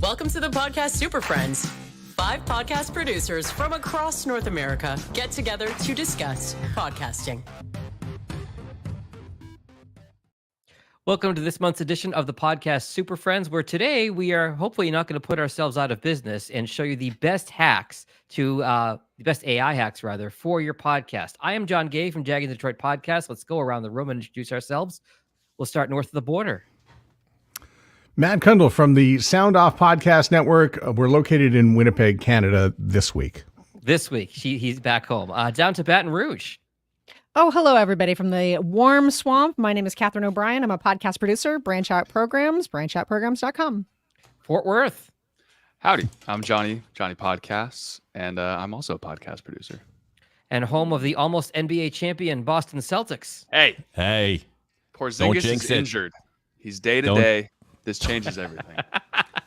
Welcome to the Podcast Superfriends. 5 podcast producers from across North America get together to discuss podcasting. Welcome to this month's edition of the Podcast Superfriends, where today we are hopefully not going to put ourselves out of business and show you the best hacks the best AI hacks rather for your podcast. I am John Gay from Jagged Detroit Podcast. Let's go around the room and introduce ourselves. We'll start north of the border. Matt Kundle from the Sound Off Podcast Network. We're located in Winnipeg, Canada this week. He's back home. Down to Baton Rouge. Oh, hello, everybody from the warm swamp. My name is Catherine O'Brien. I'm a podcast producer, Branch Out Programs, branchoutprograms.com. Fort Worth. Howdy, I'm Johnny Podcasts, and I'm also a podcast producer. And home of the almost NBA champion Boston Celtics. Hey. Porzingis is injured. He's day-to-day. This changes everything.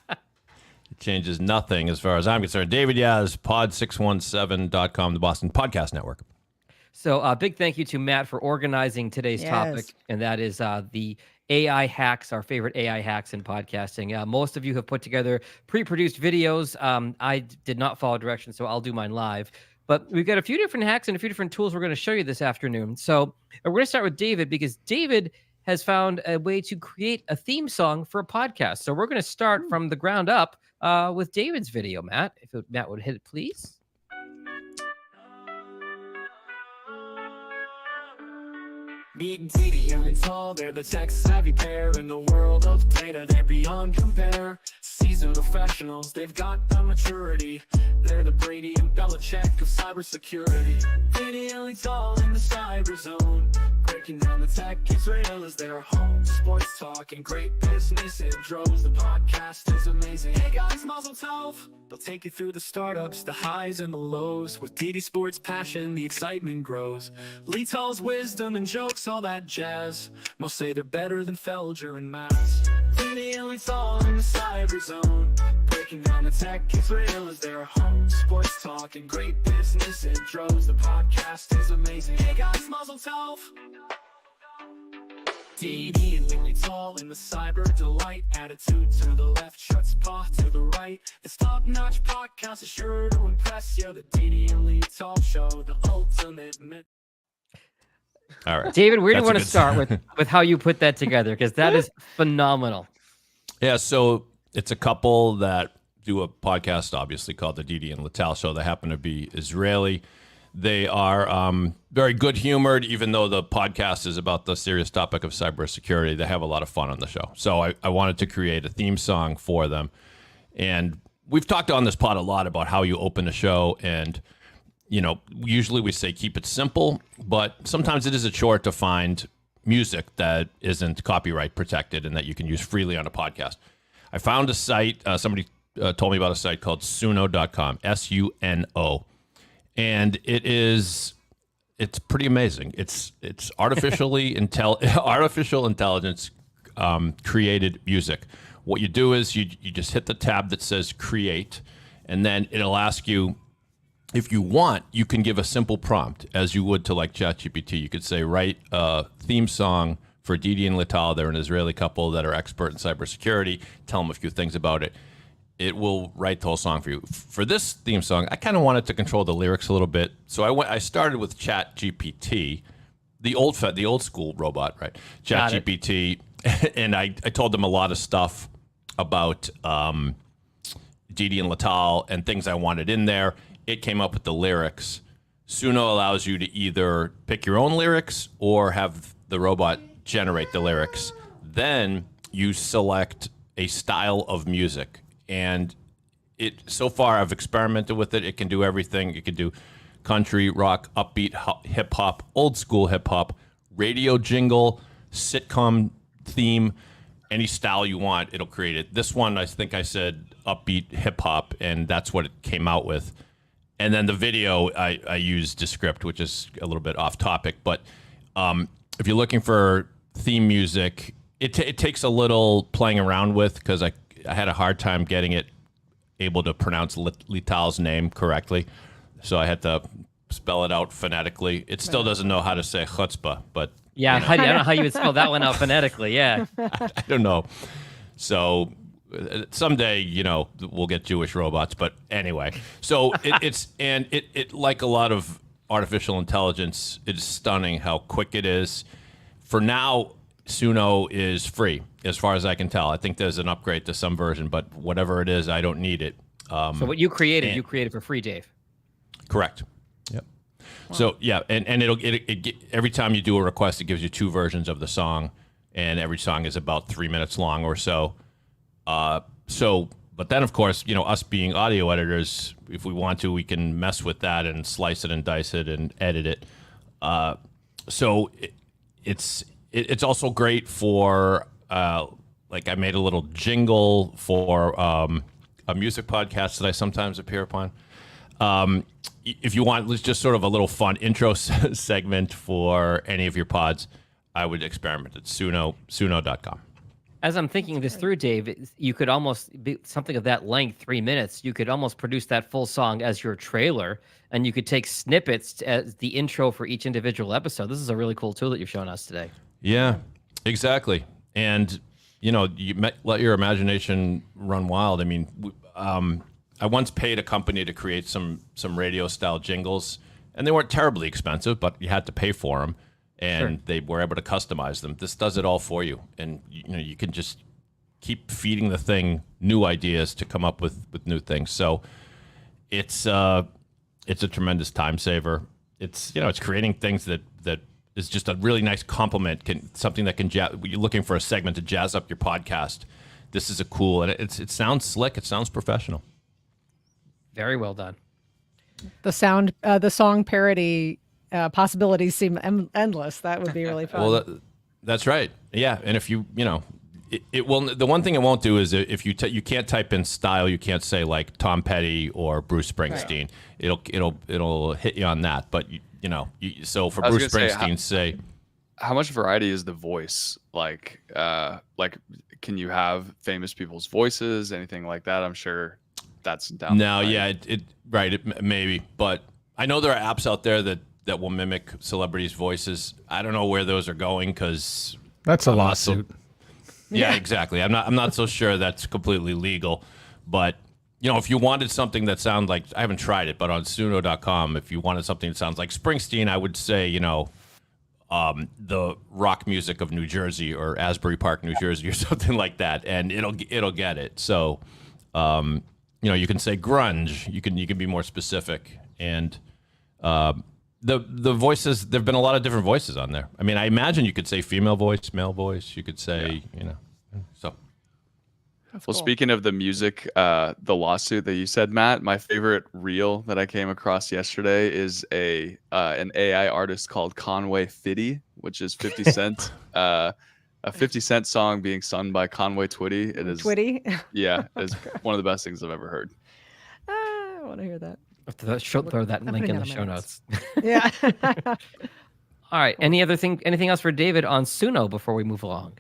It changes nothing as far as I'm concerned. David Yaz, pod617.com, the Boston Podcast Network. So a big thank you to Matt for organizing today's topic, and that is the AI hacks, our favorite AI hacks in podcasting. Most of you have put together pre-produced videos. I did not follow directions, so I'll do mine live. But we've got a few different hacks and a few different tools we're going to show you this afternoon. So we're going to start with David, because David has found a way to create a theme song for a podcast. So we're going to start from the ground up with David's video, Matt. If Matt would hit it, please. Big Didi and tall, they're the tech-savvy pair. In the world of data, they're beyond compare. Seasoned professionals, they've got the maturity. They're the Brady and Belichick of cybersecurity. Didi and tall in the cyber zone. Breaking down the tech, Israel is their home. Sports talk and great business, it droves. The podcast is amazing. Hey guys, Mazel Tov. They'll take you through the startups, the highs and the lows. With Didi Sports passion, the excitement grows. Lital's wisdom and jokes, all that jazz. Most say they're better than Felger and Mass. Didi and Lital in the cyber zone. Breaking down the tech, Israel is their home. Sports talk and great business, it droves. The podcast is amazing. Hey guys, Mazel Tov. Didi and Lily Tall in the cyber delight. Attitude to the left, shuts paw to the right. This top-notch podcast is sure to impress you. The Didi and Lily Tall show, the ultimate myth. All right. David, where do you want to start with how you put that together? Because that is phenomenal. Yeah, so it's a couple that do a podcast, obviously, called the Didi and Lital Show. They happen to be Israeli. They are very good-humored, even though the podcast is about the serious topic of cybersecurity. They have a lot of fun on the show. So I wanted to create a theme song for them. And we've talked on this pod a lot about how you open a show. And, you know, usually we say keep it simple, but sometimes it is a chore to find music that isn't copyright protected and that you can use freely on a podcast. I found a site, somebody told me about a site called suno.com, S-U-N-O. And it's pretty amazing. It's artificial intelligence created music. What you do is you just hit the tab that says create, and then it'll ask you, if you want, you can give a simple prompt as you would to like ChatGPT. You could say, write a theme song for Didi and Lital. They're an Israeli couple that are expert in cybersecurity. Tell them a few things about it. It will write the whole song for you. For this theme song, I kind of wanted to control the lyrics a little bit, so I started with ChatGPT, the old school robot, right? ChatGPT, and I told them a lot of stuff about Didi and Lital and things I wanted in there. It came up with the lyrics. Suno allows you to either pick your own lyrics or have the robot generate the lyrics. Then you select a style of music. And so far I've experimented with it. It can do everything. It can do country, rock, upbeat, hip hop, old school hip hop, radio jingle, sitcom theme, any style you want, it'll create it. This one, I think I said upbeat hip hop, and that's what it came out with. And then the video, I used Descript, which is a little bit off topic. But if you're looking for theme music, it takes a little playing around with, because I had a hard time getting it able to pronounce Lital's name correctly. So I had to spell it out phonetically. It still doesn't know how to say chutzpah, but... Yeah, I don't know how you would spell that one out phonetically, yeah. I don't know. So someday, we'll get Jewish robots. But anyway, so it like a lot of artificial intelligence, it's stunning how quick it is. For now, Suno is free, as far as I can tell. I think there's an upgrade to some version, but whatever it is, I don't need it. So what you created for free, Dave. Correct. Yep. Wow. So yeah, and it every time you do a request, it gives you 2 versions of the song, and every song is about 3 minutes long or so. But then of course, us being audio editors, if we want to, we can mess with that and slice it and dice it and edit it. So it's also great for like I made a little jingle for a music podcast that I sometimes appear upon. If you want, let's just sort of a little fun intro segment for any of your pods, I would experiment at suno.com. As I'm thinking this through, Dave, you could almost be something of that length, 3 minutes. You could almost produce that full song as your trailer, and you could take snippets as the intro for each individual episode. This is a really cool tool that you've shown us today. Yeah, exactly. And, you let your imagination run wild. I mean, I once paid a company to create some radio-style jingles, and they weren't terribly expensive, but you had to pay for them. And they were able to customize them. This does it all for you, and you can just keep feeding the thing new ideas to come up with new things. So it's a tremendous time saver. It's it's creating things that is just a really nice complement. Something that can you're looking for a segment to jazz up your podcast. This is a cool, and it sounds slick. It sounds professional. Very well done. The song parody. Possibilities seem endless. That would be really fun. Well, that's right. Yeah, and if it will. The one thing it won't do is if you can't type in style, you can't say like Tom Petty or Bruce Springsteen. Right. It'll hit you on that. But so for Bruce Springsteen, say how much variety is the voice like? Can you have famous people's voices, anything like that? I'm sure that's down. No, yeah, it maybe, but I know there are apps out there that will mimic celebrities' voices. I don't know where those are going because that's a lawsuit. Yeah, exactly. I'm not so sure that's completely legal. But if you wanted something that sounded like, I haven't tried it, but on Suno.com, if you wanted something that sounds like Springsteen, I would say the rock music of New Jersey or Asbury Park, New Jersey, or something like that, and it'll get it. So you can say grunge. You can be more specific and. The voices, there have been a lot of different voices on there. I mean, I imagine you could say female voice, male voice. You could say, so. That's cool. Speaking of the music, the lawsuit that you said, Matt, my favorite reel that I came across yesterday is an AI artist called Conway Fitty, which is 50 Cent, a 50 Cent song being sung by Conway Twitty. It is Twitty? Yeah, it's one of the best things I've ever heard. I want to hear that. Throw that link in the show notes. Yeah. All right. Anything else for David on Suno before we move along?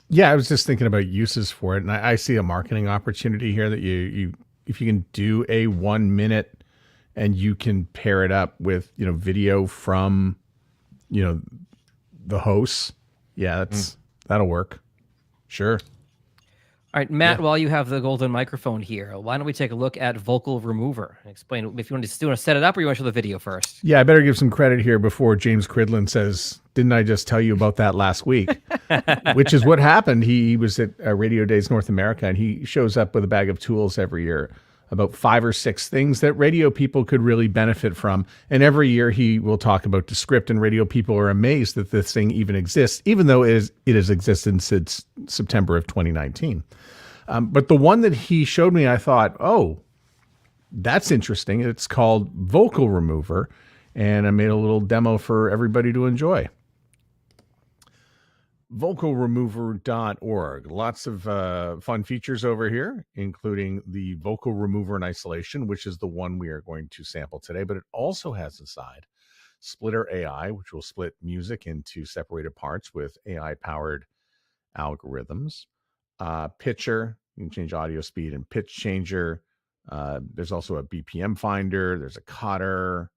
Yeah, I was just thinking about uses for it, and I see a marketing opportunity here that you if you can do a 1 minute and you can pair it up with video from the hosts. Yeah, that'll work. Sure. All right, Matt, while you have the golden microphone here, why don't we take a look at Vocal Remover and explain if you want to set it up or you want to show the video first? Yeah, I better give some credit here before James Cridlin says, didn't I just tell you about that last week? Which is what happened. He was at Radio Days North America, and he shows up with a bag of tools every year, about 5 or 6 things that radio people could really benefit from. And every year he will talk about Descript, and radio people are amazed that this thing even exists, even though it has existed since September of 2019. But the one that he showed me, I thought, oh, that's interesting. It's called Vocal Remover, and I made a little demo for everybody to enjoy. vocalremover.org. Lots of fun features over here, including the vocal remover and isolation, which is the one we are going to sample today. But it also has inside Splitter AI, which will split music into separated parts with AI-powered algorithms. Pitcher, you can change audio speed and pitch changer. There's also a BPM finder. There's a cutter.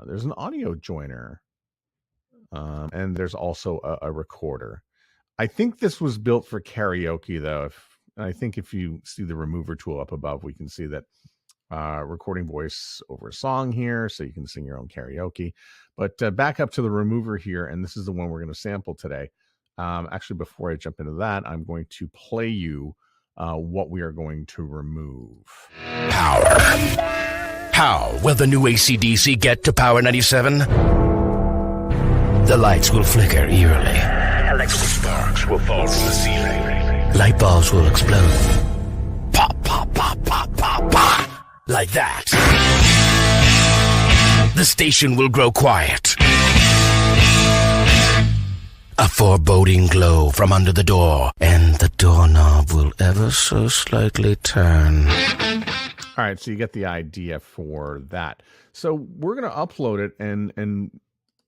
There's an audio joiner. And there's also a recorder. I think this was built for karaoke, though, And I think if you see the remover tool up above, we can see that recording voice over a song here, so you can sing your own karaoke. But back up to the remover here, and this is the one we're going to sample today. Actually, before I jump into that, I'm going to play you what we are going to remove. Power. How will the new AC/DC get to Power 97? The lights will flicker eerily. Electrical sparks will fall from the ceiling. Light bulbs will explode. Pop, pop, pop, pop, pop, pop. Like that. The station will grow quiet. A foreboding glow from under the door, and the doorknob will ever so slightly turn. All right, so you get the idea for that. So we're going to upload it, and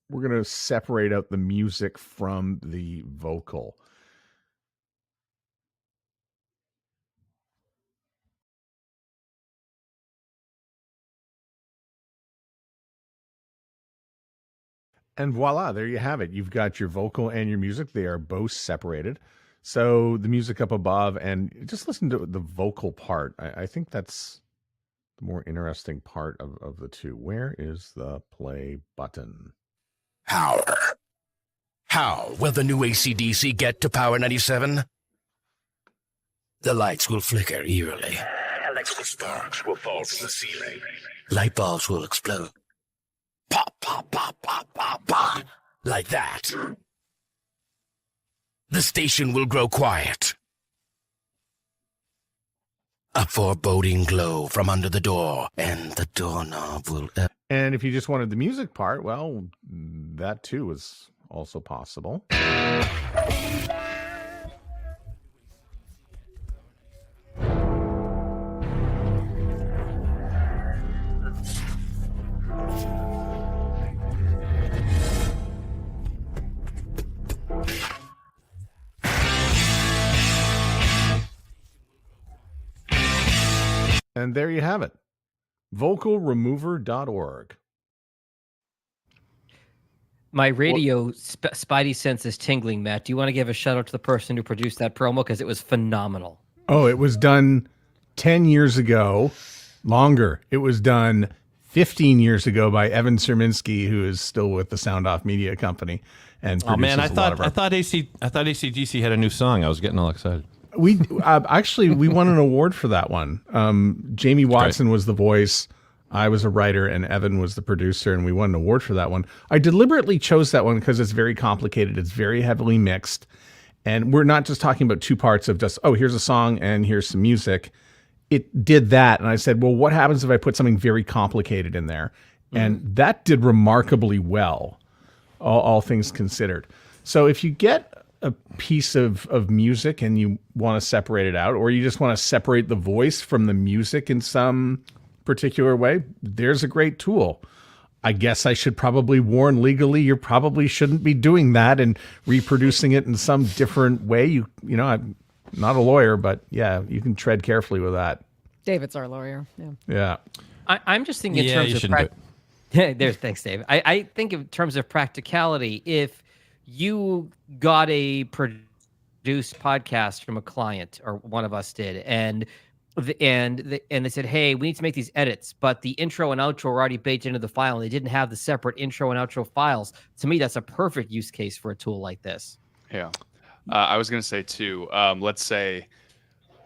we're going to separate out the music from the vocal. And voila, there you have it. You've got your vocal and your music. They are both separated. So the music up above, and just listen to the vocal part. I think that's the more interesting part of the two. Where is the play button? Power. How will the new AC/DC get to Power 97? The lights will flicker eerily. Electrical sparks will fall from the ceiling. Light bulbs will explode. Pop, pop, pop, pop, pop, pop. Like that. The station will grow quiet. A foreboding glow from under the door, and the doorknob will... And if you just wanted the music part, well, that too is also possible. And there you have it. Vocalremover.org. My radio spidey sense is tingling, Matt. Do you want to give a shout out to the person who produced that promo? Because it was phenomenal. Oh, it was done 10 years ago. Longer. It was done 15 years ago by Evan Serminski, who is still with the Sound Off Media Company. And oh man, I thought AC/DC had a new song. I was getting all excited. We actually won an award for that one. Jamie Watson was the voice. I was a writer, and Evan was the producer, and we won an award for that one. I deliberately chose that one because it's very complicated. It's very heavily mixed, and we're not just talking about two parts of just, oh, here's a song and here's some music. It did that, and I said, well, what happens if I put something very complicated in there? And that did remarkably well, all things considered. So if you get a piece of music and you want to separate it out, or you just want to separate the voice from the music in some particular way, there's a great tool. I guess I should probably warn legally, you probably shouldn't be doing that and reproducing it in some different way. You know, I'm not a lawyer, but yeah, you can tread carefully with that. David's our lawyer. Yeah. I'm just thinking in terms of thanks, Dave. I think in terms of practicality, if you got a produced podcast from a client, or one of us did, and they said, hey, we need to make these edits, but the intro and outro were already baked into the file, and they didn't have the separate intro and outro files. To me, that's a perfect use case for a tool like this. Yeah. I was going to say too, let's say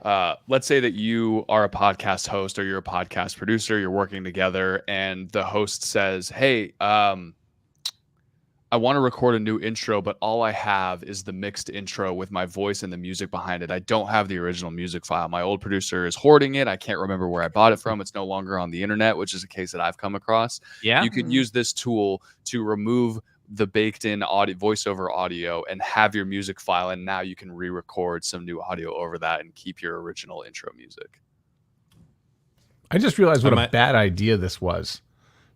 that you are a podcast host or you're a podcast producer, you're working together, and the host says, hey, I want to record a new intro, but all I have is the mixed intro with my voice and the music behind it. I don't have the original music file. My old producer is hoarding it. I can't remember where I bought it from. It's no longer on the internet, which is a case that I've come across. Yeah. You could use this tool to remove the baked in audio, voiceover audio, and have your music file. And now you can re-record some new audio over that and keep your original intro music. I just realized what a bad idea this was.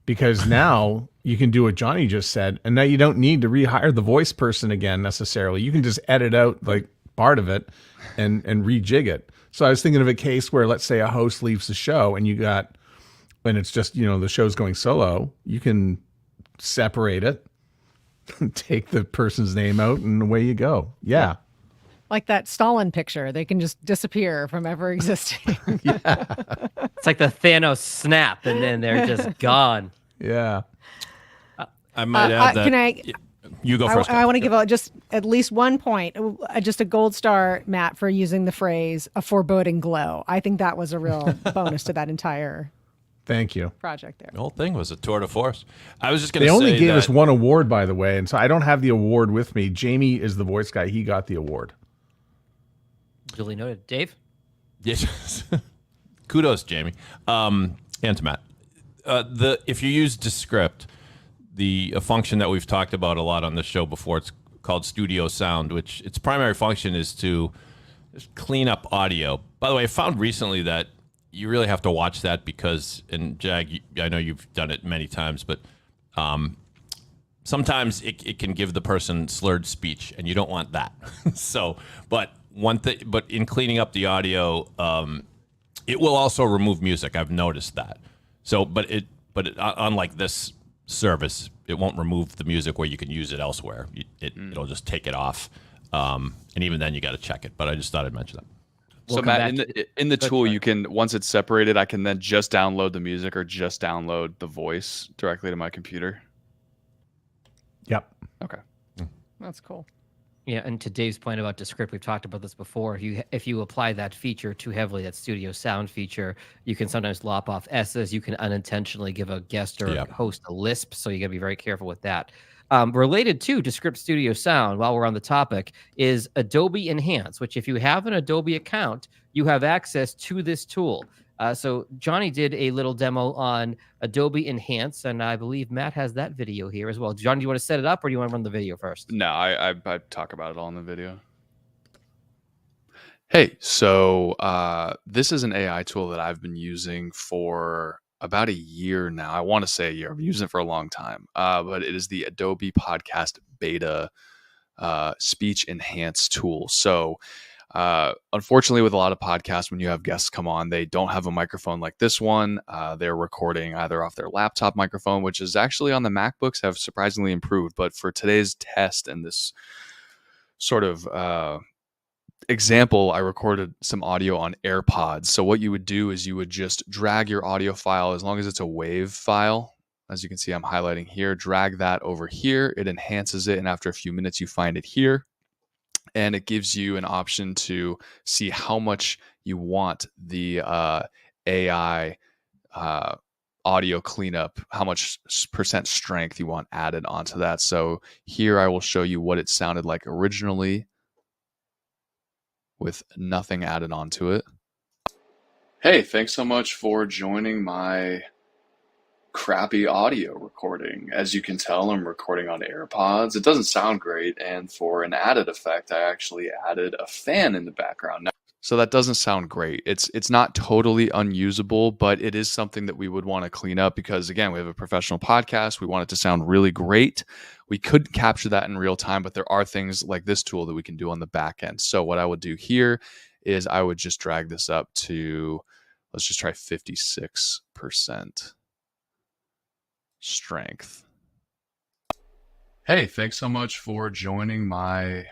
Because now you can do what Johnny just said, and now you don't need to rehire the voice person again necessarily. You can just edit out like part of it and rejig it. So I was thinking of a case where, let's say, a host leaves the show and it's just, the show's going solo. You can separate it, take the person's name out, and away you go. Yeah. Like that Stalin picture. They can just disappear from ever existing. It's like the Thanos snap, and then they're just gone. Yeah. I might add that. Can I? You go first. I want to give just at least 1 point, just a gold star, Matt, for using the phrase "a foreboding glow." I think that was a real bonus to that entire Thank you. project there. The whole thing was a tour de force. I was just going They to say only gave that, us one award, by the way, and so I don't have the award with me. Jamie is the voice guy. He got the award. Duly noted. Dave? Yes. Kudos, Jamie. And to Matt. If you use Descript, a function that we've talked about a lot on the show before, it's called Studio Sound, which its primary function is to just clean up audio. By the way, I found recently that you really have to watch that because, and Jag, I know you've done it many times, but sometimes it can give the person slurred speech, and you don't want that. But in cleaning up the audio, it will also remove music. I've noticed that. Unlike this service, it won't remove the music where you can use it elsewhere. It'll just take it off, and even then you got to check it. But I just thought I'd mention that. So Matt, in the tool, you can, once it's separated, I can then just download the music or just download the voice directly to my computer. Yep. Okay. That's cool. Yeah, and to Dave's point about Descript, we've talked about this before. If you apply that feature too heavily, that studio sound feature, you can sometimes lop off S's. You can unintentionally give a guest or host a lisp, so you got to be very careful with that. Related to Descript Studio Sound, while we're on the topic, is Adobe Enhance, which if you have an Adobe account, you have access to this tool. So Johnny did a little demo on Adobe Enhance, and I believe Matt has that video here as well. Johnny, do you want to set it up, or do you want to run the video first? No, I talk about it all in the video. Hey, so this is an AI tool that I've been using for about a year now. I want to say a year. I've used it for a long time, but it is the Adobe Podcast Beta Speech Enhance tool. So unfortunately, with a lot of podcasts, when you have guests come on, they don't have a microphone like this one. They're recording either off their laptop microphone, which is actually on the MacBooks have surprisingly improved. But for today's test and this sort of example, I recorded some audio on AirPods. So what you would do is you would just drag your audio file, as long as it's a WAV file. As you can see, I'm highlighting here, drag that over here. It enhances it. And after a few minutes, you find it here. And it gives you an option to see how much you want the AI audio cleanup, how much percent strength you want added onto that. So here I will show you what it sounded like originally with nothing added onto it. Hey, thanks so much for joining my crappy audio recording. As you can tell, I'm recording on AirPods. It doesn't sound great, and for an added effect, I actually added a fan in the background. Now, so that doesn't sound great. It's not totally unusable, but it is something that we would want to clean up because, again, we have a professional podcast. We want it to sound really great. We could capture that in real time, but there are things like this tool that we can do on the back end. So what I would do here is I would just drag this up to, let's just try 56% strength. Hey, thanks so much for joining my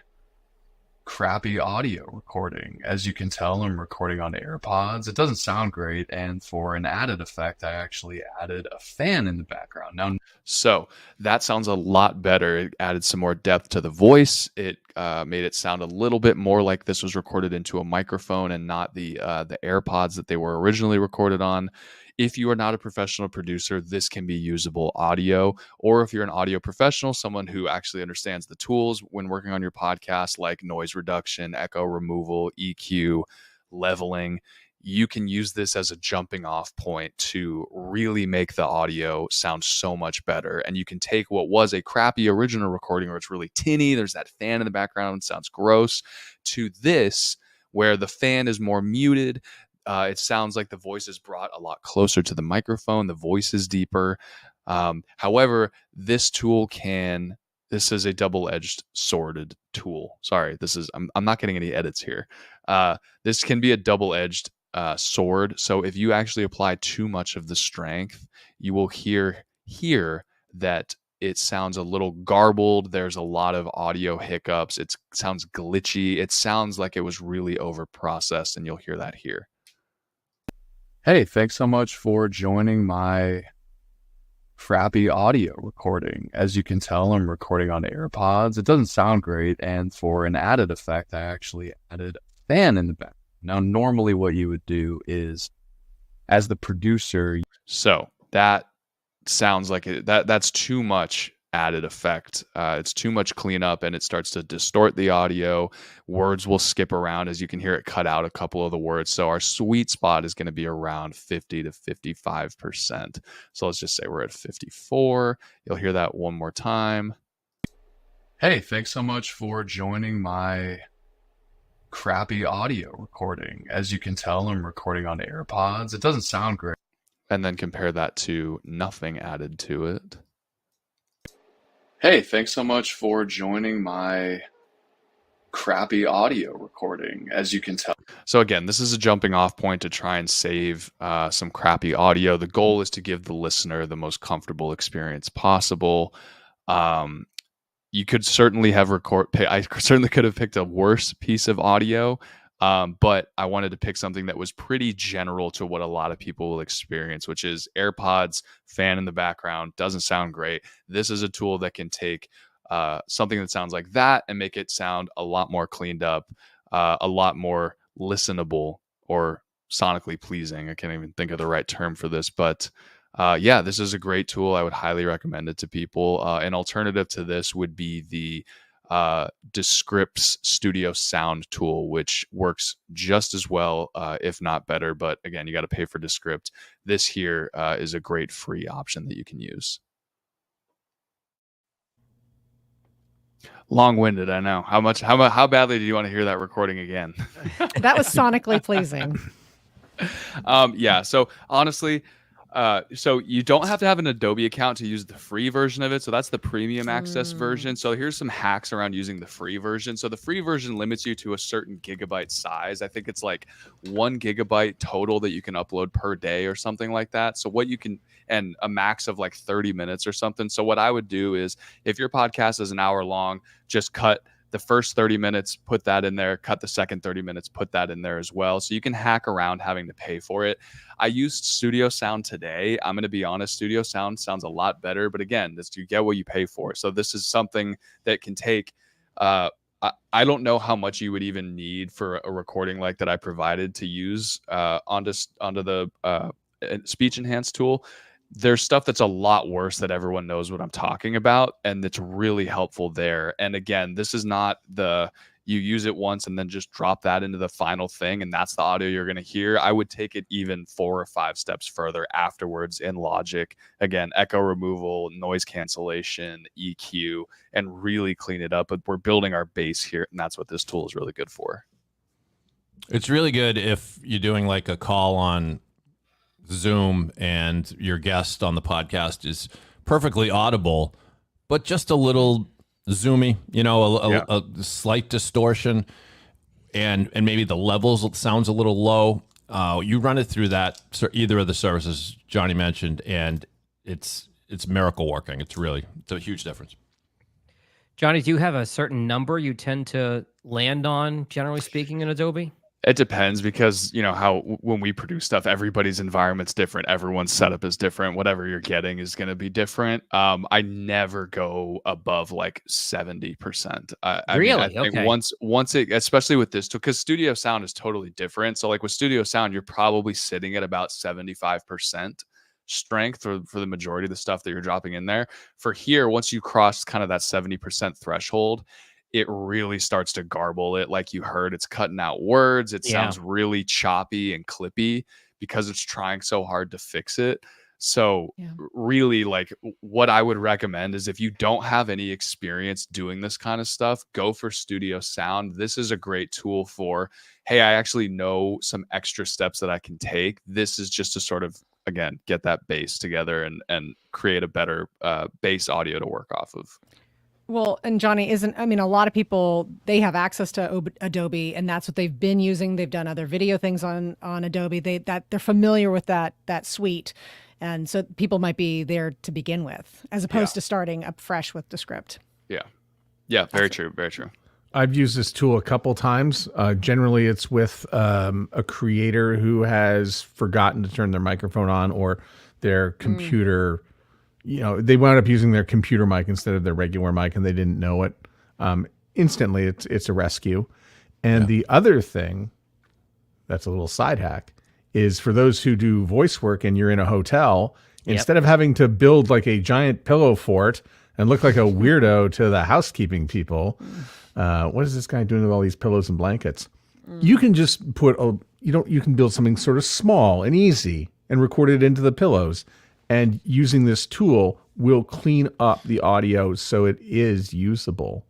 crappy audio recording. As you can tell, I'm recording on AirPods. It doesn't sound great, and for an added effect, I actually added a fan in the background. Now, so that sounds a lot better. It added some more depth to the voice. It made it sound a little bit more like this was recorded into a microphone and not the AirPods that they were originally recorded on. If you are not a professional producer, this can be usable audio. Or if you're an audio professional, someone who actually understands the tools when working on your podcast, like noise reduction, echo removal, EQ, leveling, you can use this as a jumping off point to really make the audio sound so much better. And you can take what was a crappy original recording where it's really tinny, there's that fan in the background, sounds gross, to this where the fan is more muted. It sounds like the voice is brought a lot closer to the microphone. The voice is deeper. However, this tool this is a double-edged sworded tool. Sorry, I'm not getting any edits here. This can be a double-edged sword. So if you actually apply too much of the strength, you will hear that it sounds a little garbled. There's a lot of audio hiccups. It sounds glitchy. It sounds like it was really over processed, and you'll hear that here. Hey, thanks so much for joining my crappy audio recording. As you can tell, I'm recording on AirPods. It doesn't sound great, and for an added effect, I actually added a fan in the back. Now, normally what you would do is, as the producer... So that sounds like that's too much added effect. It's too much cleanup, and it starts to distort the audio. Words will skip around, as you can hear it cut out a couple of the words. So our sweet spot is going to be around 50 to 55%. So let's just say we're at 54. You'll hear that one more time. Hey, thanks so much for joining my crappy audio recording. As you can tell, I'm recording on AirPods. It doesn't sound great. And then compare that to nothing added to it. Hey, thanks so much for joining my crappy audio recording. As you can tell. So again, this is a jumping off point to try and save some crappy audio. The goal is to give the listener the most comfortable experience possible. You could certainly have I certainly could have picked a worse piece of audio, but I wanted to pick something that was pretty general to what a lot of people will experience, which is AirPods, fan in the background, doesn't sound great. This is a tool that can take something that sounds like that and make it sound a lot more cleaned up, a lot more listenable or sonically pleasing. I can't even think of the right term for this, but yeah, this is a great tool. I would highly recommend it to people. An alternative to this would be the Descript's Studio Sound tool, which works just as well, if not better. But again, you got to pay for Descript. This here is a great free option that you can use. Long-winded, I know. How badly do you want to hear that recording again? That was sonically pleasing. Yeah. So honestly, so you don't have to have an Adobe account to use the free version of it. So that's the premium access version. So here's some hacks around using the free version. So the free version limits you to a certain gigabyte size. I think it's like 1 gigabyte total that you can upload per day or something like that. So what you can, and a max of like 30 minutes or something. So what I would do is, if your podcast is an hour long, just cut the first 30 minutes, put that in there, cut the second 30 minutes, put that in there as well. So you can hack around having to pay for it. I used Studio Sound today. I'm going to be honest, Studio Sound sounds a lot better, but again, you get what you pay for. So this is something that can take, I don't know how much you would even need for a recording like that I provided to use onto the speech enhanced tool. There's stuff that's a lot worse that everyone knows what I'm talking about, and it's really helpful there. And again, this is not you use it once and then just drop that into the final thing and that's the audio you're going to hear. I would take it even 4 or 5 steps further afterwards in Logic. Again, echo removal, noise cancellation, EQ, and really clean it up. But we're building our base here, and that's what this tool is really good for. It's really good if you're doing like a call on Zoom and your guest on the podcast is perfectly audible, but just a little zoomy, a slight distortion, and maybe the levels sounds a little low. You run it through that, either of the services Johnny mentioned, and it's miracle working. It's a huge difference. Johnny, do you have a certain number you tend to land on, generally speaking, in Adobe? It depends, because how when we produce stuff, everybody's environment's different, everyone's setup is different, whatever you're getting is going to be different. I never go above like 70%. I think okay. Once it, especially with this tool, because Studio Sound is totally different. So like with Studio Sound, you're probably sitting at about 75% strength for the majority of the stuff that you're dropping in there. For here, once you cross kind of that 70% threshold, it really starts to garble it. Like you heard, it's cutting out words. It sounds really choppy and clippy because it's trying so hard to fix it. So really, like, what I would recommend is, if you don't have any experience doing this kind of stuff, go for Studio Sound. This is a great tool for, hey, I actually know some extra steps that I can take. This is just to sort of, again, get that bass together and create a better bass audio to work off of. Well, and Johnny, a lot of people, they have access to Adobe, and that's what they've been using. They've done other video things on Adobe. They're familiar with that suite. And so people might be there to begin with, as opposed to starting up fresh with Descript. Yeah. Yeah. Very true. Very true. I've used this tool a couple times. Generally, it's with a creator who has forgotten to turn their microphone on, or their computer. They wound up using their computer mic instead of their regular mic, and they didn't know it. Instantly, it's a rescue. And the other thing, that's a little side hack, is for those who do voice work and you're in a hotel, instead of having to build like a giant pillow fort and look like a weirdo to the housekeeping people. What is this guy doing with all these pillows and blankets? You can just you can build something sort of small and easy and record it into the pillows. And using this tool will clean up the audio so it is usable.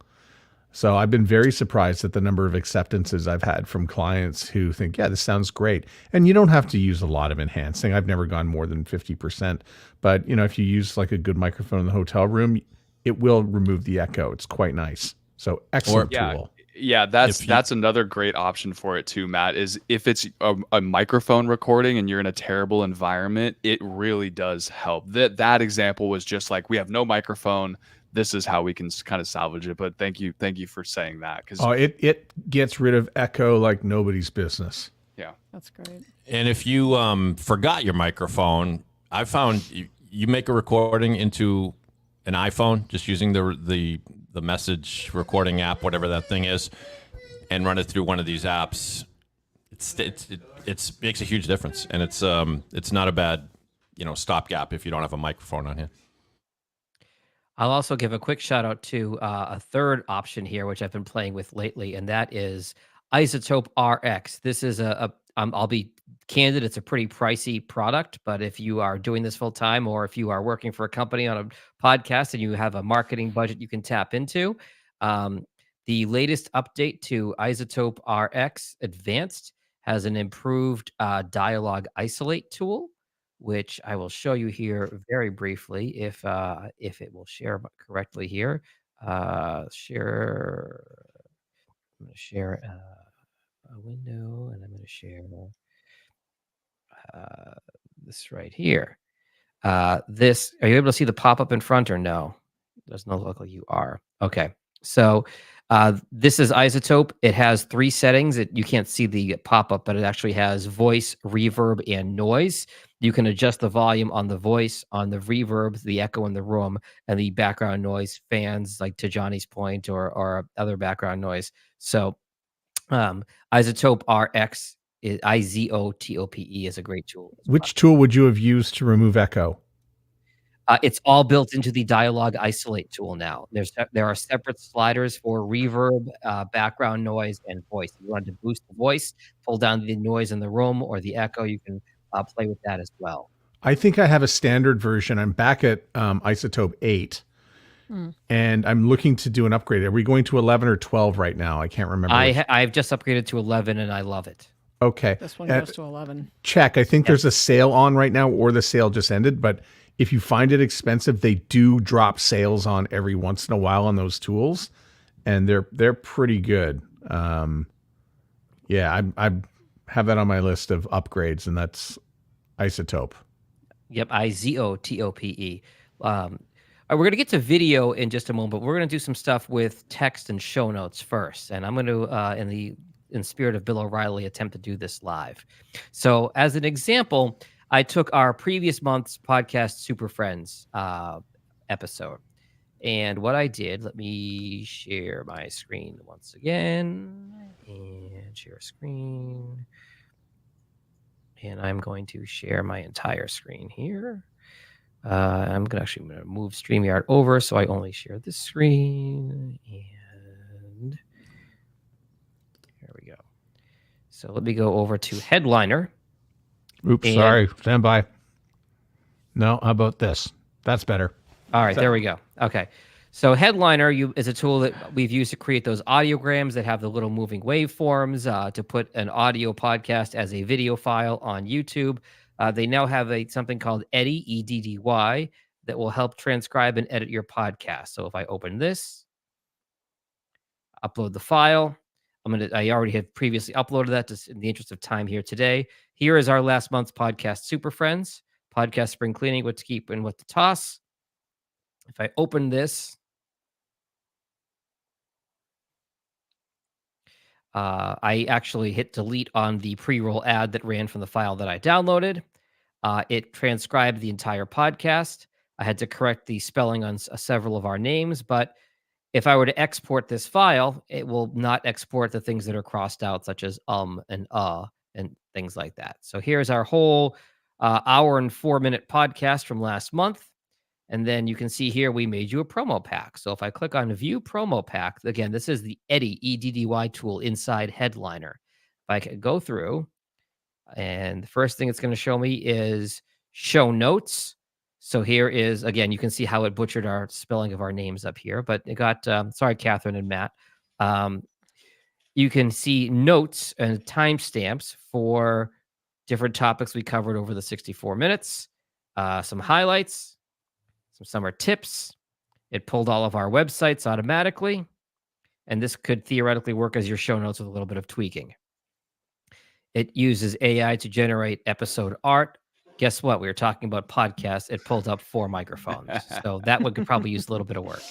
So I've been very surprised at the number of acceptances I've had from clients who think, yeah, this sounds great. And you don't have to use a lot of enhancing. I've never gone more than 50%. But, if you use like a good microphone in the hotel room, it will remove the echo. It's quite nice. So excellent tool. Yeah, that's another great option for it too, Matt, is if it's a microphone recording and you're in a terrible environment, it really does help. That example was just like, we have no microphone. This is how we can kind of salvage it. But thank you for saying that. It gets rid of echo like nobody's business. Yeah. That's great. And if you forgot your microphone, I found you make a recording into an iPhone just using the message recording app, whatever that thing is, and run it through one of these apps. It makes a huge difference, and it's not a bad stopgap if you don't have a microphone on here. I'll also give a quick shout out to a third option here, which I've been playing with lately, and that is Isotope RX. This is I'll be candid, it's a pretty pricey product, but if you are doing this full time, or if you are working for a company on a podcast and you have a marketing budget you can tap into, the latest update to Isotope RX Advanced has an improved dialogue isolate tool, which I will show you here very briefly if it will share correctly here. Share. I'm going to share a window, and I'm going to share this right here. This, are you able to see the pop-up in front or no? Does not look like you are. Okay. So this is Isotope. It has 3 settings. You can't see the pop-up, but it actually has voice, reverb, and noise. You can adjust the volume on the voice, on the reverb, the echo in the room, and the background noise, fans, like to Johnny's point, or other background noise. So Isotope RX, IZOTOPE, is a great tool. Which tool would you have used to remove echo? It's all built into the dialogue isolate tool now. There are separate sliders for reverb, background noise, and voice. If you want to boost the voice, pull down the noise in the room or the echo, you can play with that as well. I think I have a standard version. I'm back at Isotope 8, and I'm looking to do an upgrade. Are we going to 11 or 12 right now? I can't remember. I've just upgraded to 11, and I love it. Okay. This one goes to 11. Check. I think there's a sale on right now, or the sale just ended, but if you find it expensive, they do drop sales on every once in a while on those tools, and they're pretty good. Yeah, I have that on my list of upgrades, and that's Isotope. Yep, IZOTOPE. We're going to get to video in just a moment, but we're going to do some stuff with text and show notes first, and I'm going to, in spirit of Bill O'Reilly, attempt to do this live. So, as an example, I took our previous month's Podcast Super Friends episode. And what I did, let me share my screen once again. And share screen. And I'm going to share my entire screen here. I'm going to move StreamYard over so I only share this screen. And here we go. So let me go over to Headliner. Oops, sorry. Stand by. No, how about this? That's better. All right, there we go. Okay. So Headliner is a tool that we've used to create those audiograms that have the little moving waveforms, to put an audio podcast as a video file on YouTube. They now have something called Eddy, EDDY, that will help transcribe and edit your podcast. So if I open this, upload the file, I already have previously uploaded that, just in the interest of time here today. Here is our last month's Podcast Super Friends. podcast spring cleaning, what to keep and what to toss. If I open this, I actually hit delete on the pre-roll ad that ran from the file that I downloaded. It transcribed the entire podcast. I had to correct the spelling on several of our names, but if I were to export this file, it will not export the things that are crossed out, such as and things like that. So here's our whole hour and 4-minute podcast from last month. And then you can see here, we made you a promo pack. So if I click on view promo pack, again, this is the Eddy, EDDY tool inside Headliner. If I could go through, and the first thing it's going to show me is show notes. So here is, again, you can see how it butchered our spelling of our names up here, but it got, sorry, Catherine and Matt. You can see notes and timestamps for different topics we covered over the 64 minutes, some highlights, some summer tips. It pulled all of our websites automatically, and this could theoretically work as your show notes with a little bit of tweaking. It uses AI to generate episode art. Guess what? We were talking about podcasts. It pulled up 4 microphones. So that one could probably use a little bit of work.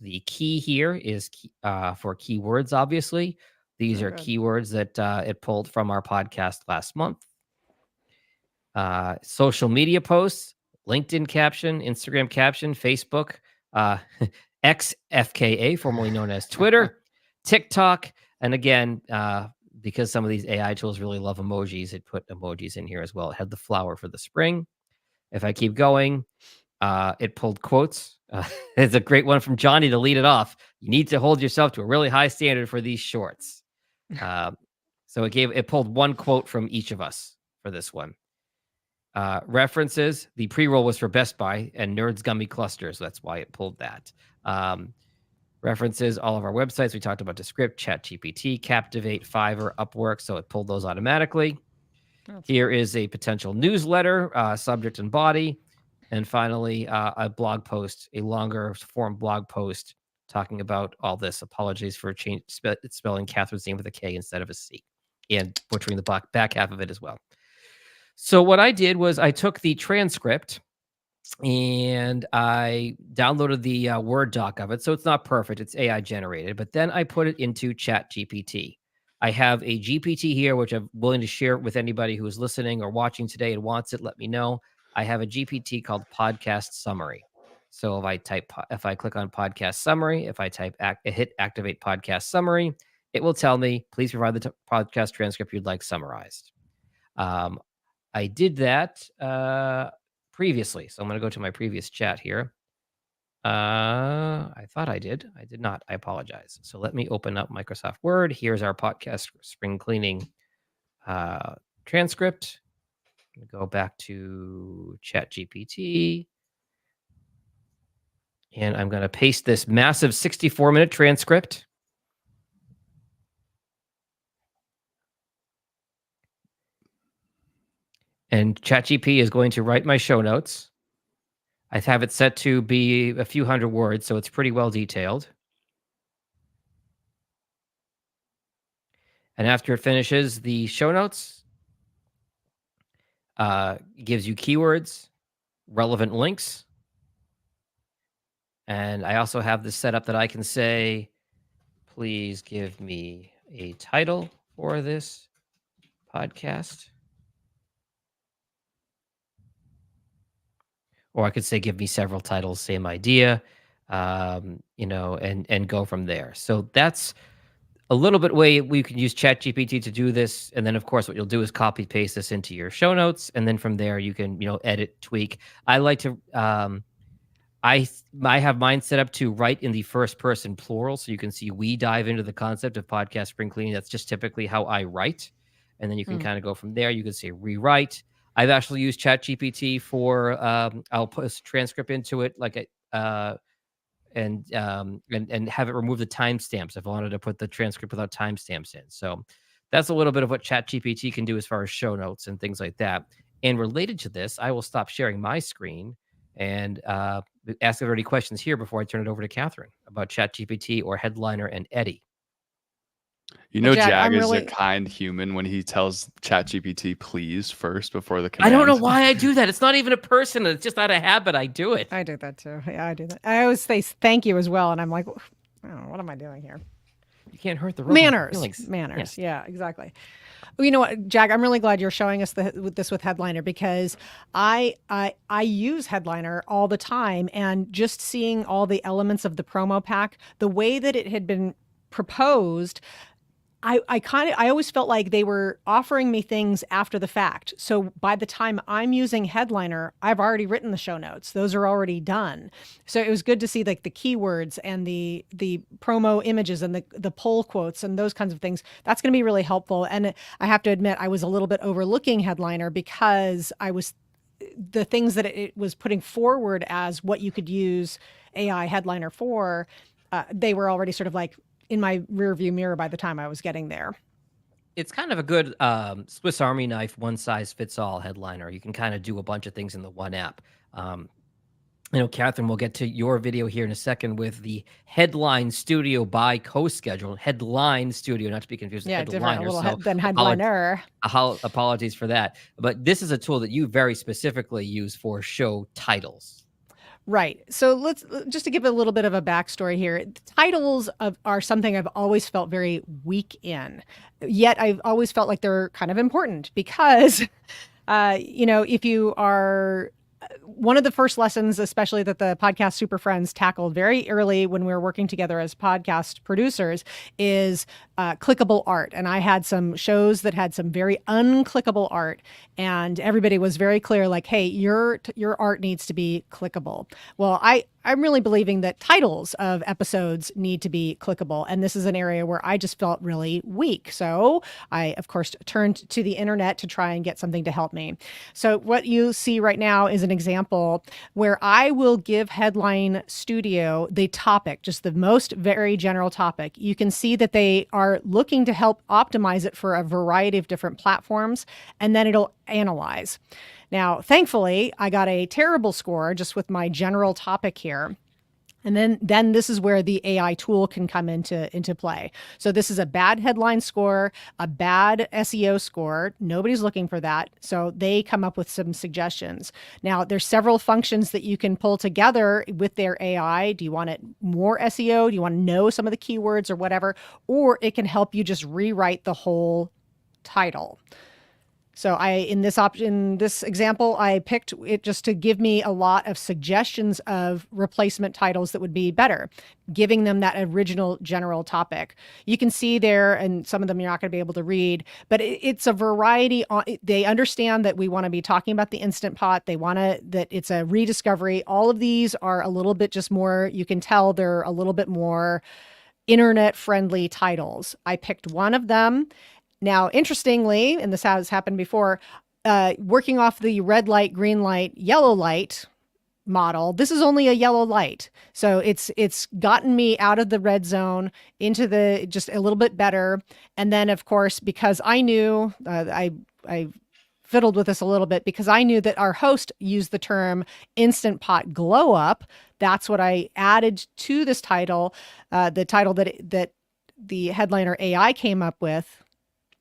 The key here is for keywords, obviously. These are keywords that it pulled from our podcast last month. Social media posts, LinkedIn caption, Instagram caption, Facebook, XFKA, formerly known as Twitter, TikTok. And again, because some of these AI tools really love emojis, it put emojis in here as well. It had the flower for the spring. If I keep going, it pulled quotes. It's a great one from Johnny to lead it off. You need to hold yourself to a really high standard for these shorts. So it pulled one quote from each of us for this one. References, the pre-roll was for Best Buy and Nerds Gummy Clusters. So that's why it pulled that. References, all of our websites. We talked about Descript, ChatGPT, Captivate, Fiverr, Upwork. So it pulled those automatically. Here is a potential newsletter, subject and body. And finally, a blog post, a longer form blog post talking about all this. Apologies for spelling Catherine's name with a K instead of a C, and butchering the back half of it as well. So what I did was I took the transcript and I downloaded the Word doc of it. So it's not perfect. It's AI generated. But then I put it into ChatGPT. I have a GPT here, which I'm willing to share with anybody who is listening or watching today and wants it. Let me know. I have a GPT called Podcast Summary. So if I click on Podcast Summary, if I hit Activate Podcast Summary, it will tell me, please provide the podcast transcript you'd like summarized. I did that previously. So I'm going to go to my previous chat here. I thought I did. I did not. I apologize. So let me open up Microsoft Word. Here's our podcast spring cleaning transcript. I'm going to go back to ChatGPT. And I'm going to paste this massive 64-minute transcript. And ChatGPT is going to write my show notes. I have it set to be a few hundred words, so it's pretty well detailed. And after it finishes the show notes, gives you keywords, relevant links. And I also have this set up that I can say, please give me a title for this podcast. Or I could say, give me several titles, same idea, and go from there. So that's a little bit way we can use ChatGPT to do this. And then, of course, what you'll do is copy paste this into your show notes. And then from there, you can, edit, tweak. I like to, I have mine set up to write in the first person plural. So you can see we dive into the concept of podcast spring cleaning. That's just typically how I write. And then you can kind of go from there. You can say rewrite. I've actually used ChatGPT for I'll post a transcript into it, and have it remove the timestamps if I wanted to put the transcript without timestamps in. So that's a little bit of what ChatGPT can do as far as show notes and things like that. And related to this, I will stop sharing my screen and ask if there are any questions here before I turn it over to Catherine about ChatGPT or Headliner and Eddy. You know, Jack, Jag I'm is really- a kind human when he tells ChatGPT please first before the command. I don't know why I do that. It's not even a person. It's just out of habit. I do it. I do that too. Yeah, I do that. I always say thank you as well, and I'm like, I don't know, what am I doing here? You can't hurt the robot's Manners. feelings. Manners. Yeah, exactly. Well, you know what, Jack? I'm really glad you're showing us this with Headliner, because I use Headliner all the time, and just seeing all the elements of the promo pack, the way that it had been proposed, I always felt like they were offering me things after the fact. So by the time I'm using Headliner, I've already written the show notes. Those are already done. So it was good to see like the keywords and the promo images and the poll quotes and those kinds of things. That's going to be really helpful. And I have to admit, I was a little bit overlooking Headliner because the things that it was putting forward as what you could use AI Headliner for, they were already sort of like in my rear view mirror by the time I was getting there. It's kind of a good Swiss Army knife, one size fits all Headliner. You can kind of do a bunch of things in the one app. Catherine, we'll get to your video here in a second with the Headline Studio by co-schedule. Headline Studio, not to be confused with Different Headliner. than Headliner. Apologies for that. But this is a tool that you very specifically use for show titles. Right. So let's just to give a little bit of a backstory here. The titles are something I've always felt very weak in. Yet I've always felt like they're kind of important because, if you are one of the first lessons, especially that the Podcast Superfriends tackled very early when we were working together as podcast producers, is clickable art. And I had some shows that had some very unclickable art, and everybody was very clear, like, hey, your art needs to be clickable. Well, I'm really believing that titles of episodes need to be clickable. And this is an area where I just felt really weak. So I, of course, turned to the internet to try and get something to help me. So what you see right now is an example where I will give Headline Studio the topic, just the most very general topic. You can see that they are looking to help optimize it for a variety of different platforms, and then it'll analyze. Now, thankfully, I got a terrible score just with my general topic here. And then this is where the AI tool can come into play. So this is a bad headline score, a bad SEO score. Nobody's looking for that. So they come up with some suggestions. Now, there's several functions that you can pull together with their AI. Do you want it more SEO? Do you want to know some of the keywords or whatever? Or it can help you just rewrite the whole title. So in this example, I picked it just to give me a lot of suggestions of replacement titles that would be better, giving them that original general topic. You can see there, and some of them you're not going to be able to read, but it's a variety. They understand that we want to be talking about the Instant Pot. They want that it's a rediscovery. All of these are a little bit just more, you can tell they're a little bit more internet-friendly titles. I picked one of them. Now, interestingly, and this has happened before, working off the red light, green light, yellow light model, this is only a yellow light. So it's gotten me out of the red zone into the just a little bit better. And then, of course, because I knew, I fiddled with this a little bit because I knew that our host used the term Instant Pot Glow Up. That's what I added to this title, the title that the Headliner AI came up with.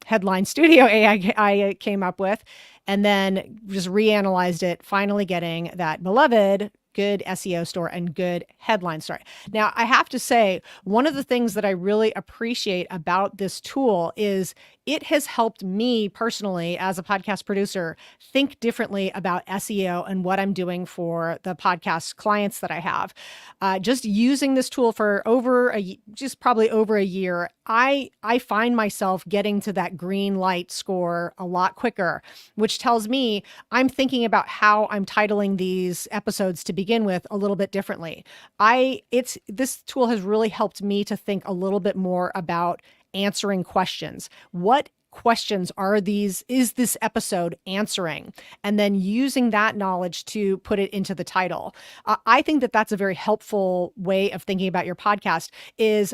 Headline Studio AI came up with, and then just reanalyzed it, finally getting that beloved good SEO store and good headline story. Now, I have to say, one of the things that I really appreciate about this tool is it has helped me personally as a podcast producer think differently about SEO and what I'm doing for the podcast clients that I have. Just using this tool for probably over a year, I find myself getting to that green light score a lot quicker, which tells me I'm thinking about how I'm titling these episodes to begin with a little bit differently. This tool has really helped me to think a little bit more about answering questions. What questions is this episode answering? And then using that knowledge to put it into the title. I think that that's a very helpful way of thinking about your podcast is,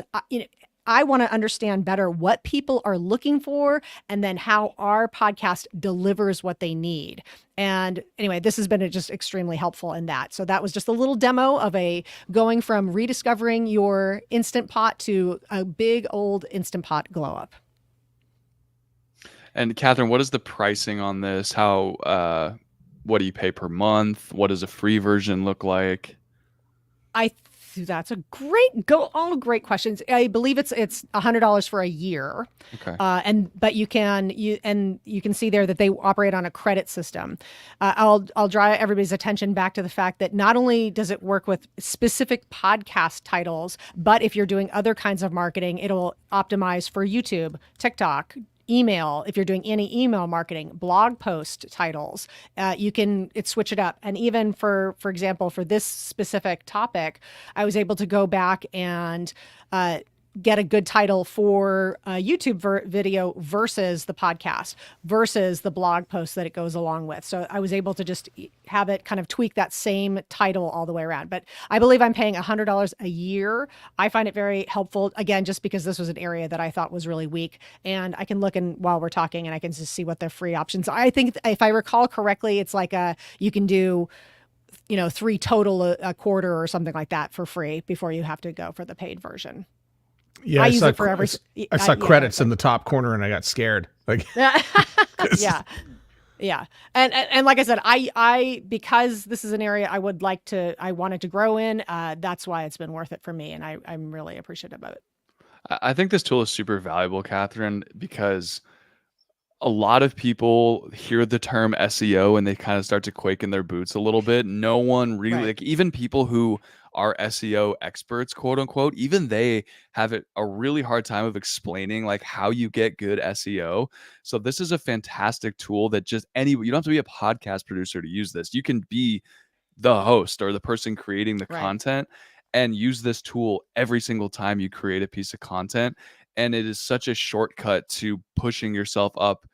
I want to understand better what people are looking for and then how our podcast delivers what they need. And anyway, this has been just extremely helpful in that. So that was just a little demo of going from rediscovering your Instant Pot to a big old Instant Pot glow up. And Catherine, what is the pricing on this? What do you pay per month? What does a free version look like? That's a all great questions. I believe it's $100 for a year. Okay. But you can see there that they operate on a credit system. I'll draw everybody's attention back to the fact that not only does it work with specific podcast titles, but if you're doing other kinds of marketing, it'll optimize for YouTube, TikTok, email. If you're doing any email marketing, blog post titles, switch it up. And even for example, for this specific topic, I was able to go back and get a good title for a YouTube video versus the podcast versus the blog post that it goes along with. So I was able to just have it kind of tweak that same title all the way around. But I believe I'm paying $100 a year. I find it very helpful, again, just because this was an area that I thought was really weak. And I can look while we're talking and I can just see what the free options are. I think if I recall correctly, it's like you can do 3 total a quarter or something like that for free before you have to go for the paid version. Yeah, I use it for every. I saw credits in the top corner and I got scared. Like, yeah, and like I said, I because this is an area I wanted to grow in. That's why it's been worth it for me, and I'm really appreciative of it. I think this tool is super valuable, Catherine, because a lot of people hear the term SEO and they kind of start to quake in their boots a little bit. No one really, like, even people who are SEO experts, quote unquote, even they have a really hard time of explaining like how you get good SEO. So this is a fantastic tool that you don't have to be a podcast producer to use this. You can be the host or the person creating the content and use this tool every single time you create a piece of content. And it is such a shortcut to pushing yourself up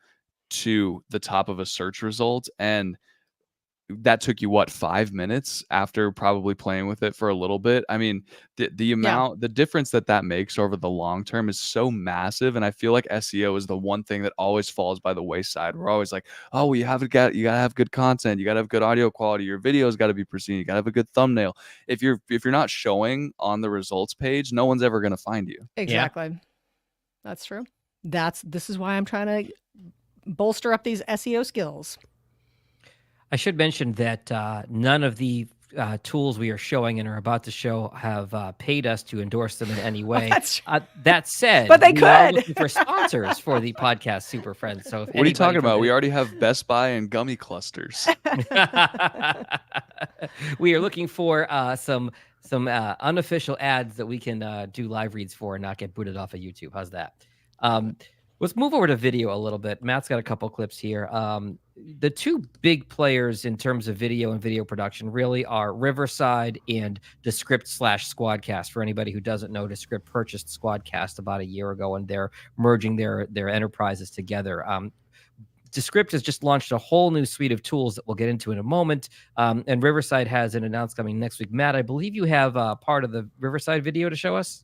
to the top of a search result. And that took you 5 minutes after probably playing with it for a little bit. I mean, the difference that makes over the long term is so massive. And I feel like SEO is the one thing that always falls by the wayside. We're always like, oh, well, you gotta have good content, you gotta have good audio quality, your video's gotta be pristine, you gotta have a good thumbnail. If you're not showing on the results page, no one's ever gonna find you. Exactly. That's true. This is why I'm trying to bolster up these SEO skills. I should mention that none of the tools we are showing and are about to show have paid us to endorse them in any way. That said, but they we are could. looking for sponsors for the Podcast Super Friends. So what are you talking about? We already have Best Buy and gummy clusters. We are looking for some unofficial ads that we can do live reads for and not get booted off of YouTube. How's that? Let's move over to video a little bit. Matt's got a couple clips here. The two big players in terms of video and video production really are Riverside and Descript/Squadcast. For anybody who doesn't know, Descript purchased Squadcast about a year ago, and they're merging their enterprises together. Descript has just launched a whole new suite of tools that we'll get into in a moment. And Riverside has an announcement coming next week. Matt, I believe you have part of the Riverside video to show us.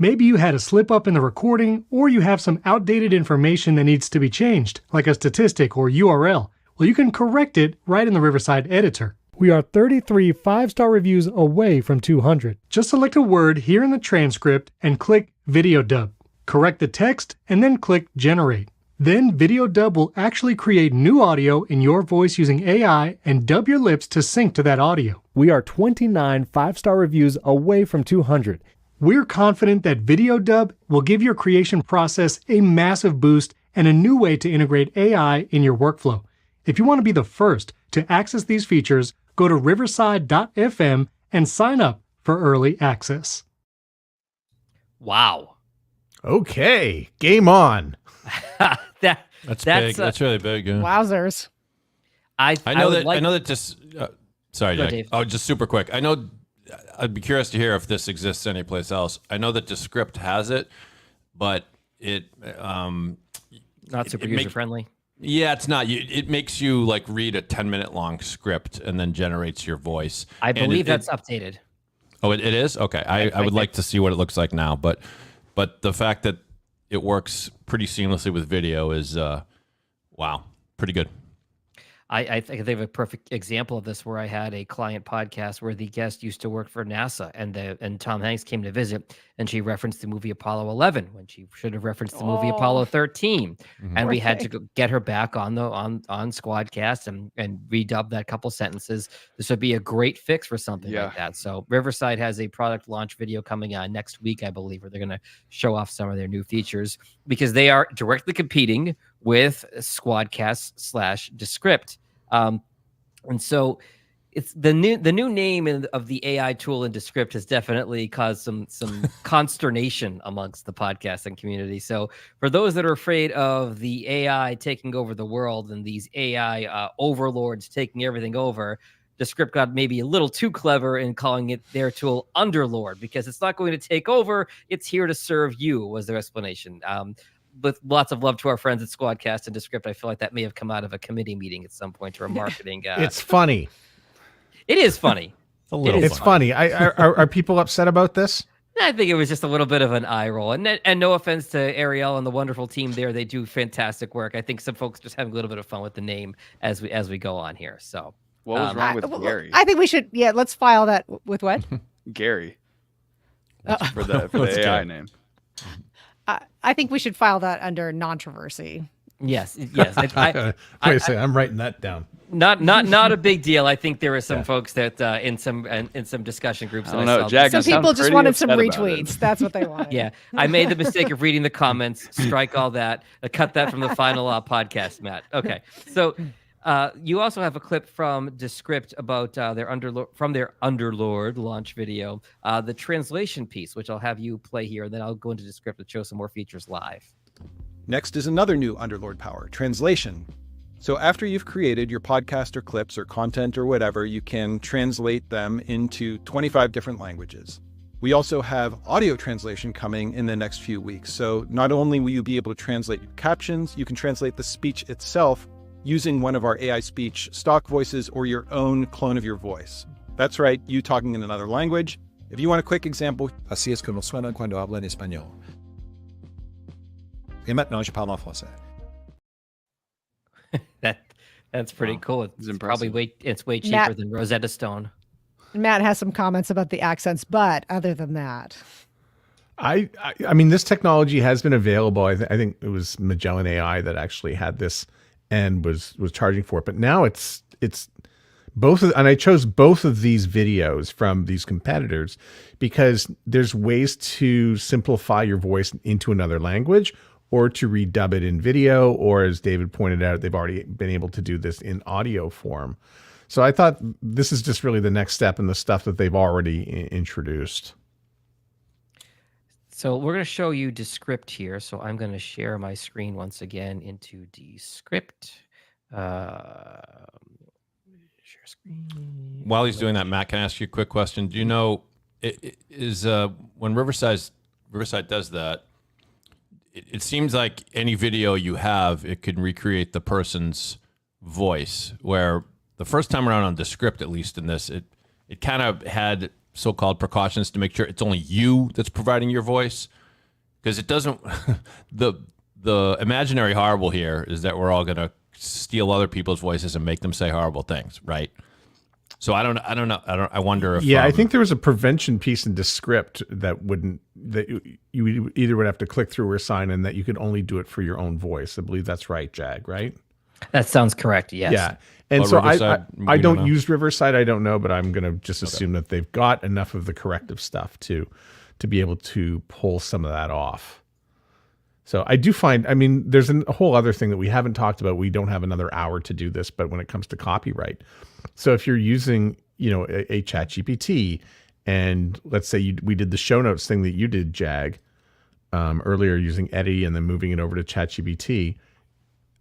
Maybe you had a slip up in the recording, or you have some outdated information that needs to be changed, like a statistic or URL. Well, you can correct it right in the Riverside editor. We are 33 5-star reviews away from 200. Just select a word here in the transcript and click Video Dub. Correct the text and then click Generate. Then Video Dub will actually create new audio in your voice using AI and dub your lips to sync to that audio. We are 29 5-star reviews away from 200. We're confident that Video Dub will give your creation process a massive boost and a new way to integrate AI in your workflow. If you want to be the first to access these features, go to riverside.fm and sign up for early access. Wow. Okay, game on. That's big. That's really big. Yeah. Wowzers. I know that just sorry, Jack. Dave. Oh, just super quick. I know I'd be curious to hear if this exists anyplace else. I know that Descript has it, but it not super user friendly. Yeah, it's not. It makes you like read a 10-minute long script and then generates your voice. I believe that's updated. Oh, it is? Okay. I would like to see what it looks like now, but But the fact that it works pretty seamlessly with video is, wow, pretty good. I think they have a perfect example of this where I had a client podcast where the guest used to work for NASA and Tom Hanks came to visit and she referenced the movie Apollo 11 when she should have referenced the movie Apollo 13. And we had to get her back on Squadcast and redub that couple sentences. This would be a great fix for something like that. So Riverside has a product launch video coming on next week, I believe, where they're going to show off some of their new features because they are directly competing with Squadcast / Descript. And so it's the new name of the AI tool in Descript has definitely caused some consternation amongst the podcasting community. So for those that are afraid of the AI taking over the world and these AI overlords taking everything over, Descript got maybe a little too clever in calling it their tool Underlord because it's not going to take over. It's here to serve you was their explanation. With lots of love to our friends at Squadcast and Descript, I feel like that may have come out of a committee meeting at some point or a marketing. It's funny. It is funny. It's funny. Are people upset about this? I think it was just a little bit of an eye roll. And no offense to Ariel and the wonderful team there. They do fantastic work. I think some folks just having a little bit of fun with the name as we go on here. So what was wrong with Gary? I think we should, let's file that with what? Gary. For the AI name. I think we should file that under controversy. Yes. Wait a second, I'm writing that down. Not a big deal. I think there are some folks that in some discussion groups. I don't know, Jack. Some people just wanted some retweets. That's what they wanted. Yeah, I made the mistake of reading the comments. Strike all that. Cut that from the final podcast, Matt. Okay, so. You also have a clip from Descript about their Underlord launch video, the translation piece, which I'll have you play here, and then I'll go into Descript and show some more features live. Next is another new Underlord power, translation. So after you've created your podcast or clips or content or whatever, you can translate them into 25 different languages. We also have audio translation coming in the next few weeks. So not only will you be able to translate your captions, you can translate the speech itself using one of our AI speech stock voices or your own clone of your voice. That's right, you talking in another language. If you want a quick example. Así es como suena cuando habla en español. Et maintenant, je parle en français. That's pretty cool. It's probably way cheaper than Rosetta Stone. Matt has some comments about the accents, but other than that. I mean, this technology has been available. I think it was Magellan AI that actually had this and was charging for it. But now it's both and I chose both of these videos from these competitors because there's ways to simplify your voice into another language or to redub it in video, or as David pointed out, they've already been able to do this in audio form. So I thought this is just really the next step in the stuff that they've already introduced. So we're going to show you Descript here. So I'm going to share my screen once again into Descript. Share screen. While he's doing that, Matt, can I ask you a quick question? Do you know, when Riverside does that, it seems like any video you have, it can recreate the person's voice, where the first time around on Descript, at least in this, it kind of had so-called precautions to make sure it's only you that's providing your voice, because it doesn't. the imaginary horrible here is that we're all going to steal other people's voices and make them say horrible things, right? So I don't know. I wonder if I think there was a prevention piece in Descript that you either would have to click through or sign in, that you could only do it for your own voice. I believe that's right, Jag, right? That sounds correct. Yes. Yeah. And so I don't use Riverside. I don't know, but I'm going to just assume that they've got enough of the corrective stuff to be able to pull some of that off. So I do find, I mean, there's a whole other thing that we haven't talked about. We don't have another hour to do this, but when it comes to copyright. So if you're using, a ChatGPT, and let's say we did the show notes thing that you did, Jag, earlier using Eddie and then moving it over to ChatGPT.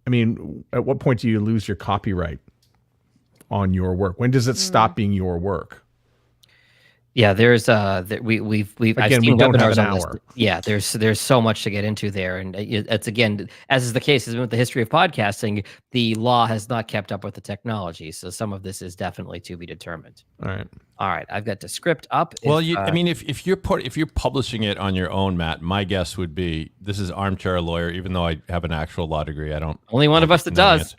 I mean, at what point do you lose your copyright on your work? When does it stop being your work? Yeah, there's we've I've Again, we seen don't have webinars an on this. hour. Yeah, there's so much to get into there, and it's again, as is the case with the history of podcasting, the law has not kept up with the technology, so some of this is definitely to be determined. All right, I've got the script up. Well, I mean, if you're publishing it on your own, Matt, my guess would be this is armchair lawyer. Even though I have an actual law degree, I don't. Only one of us that does.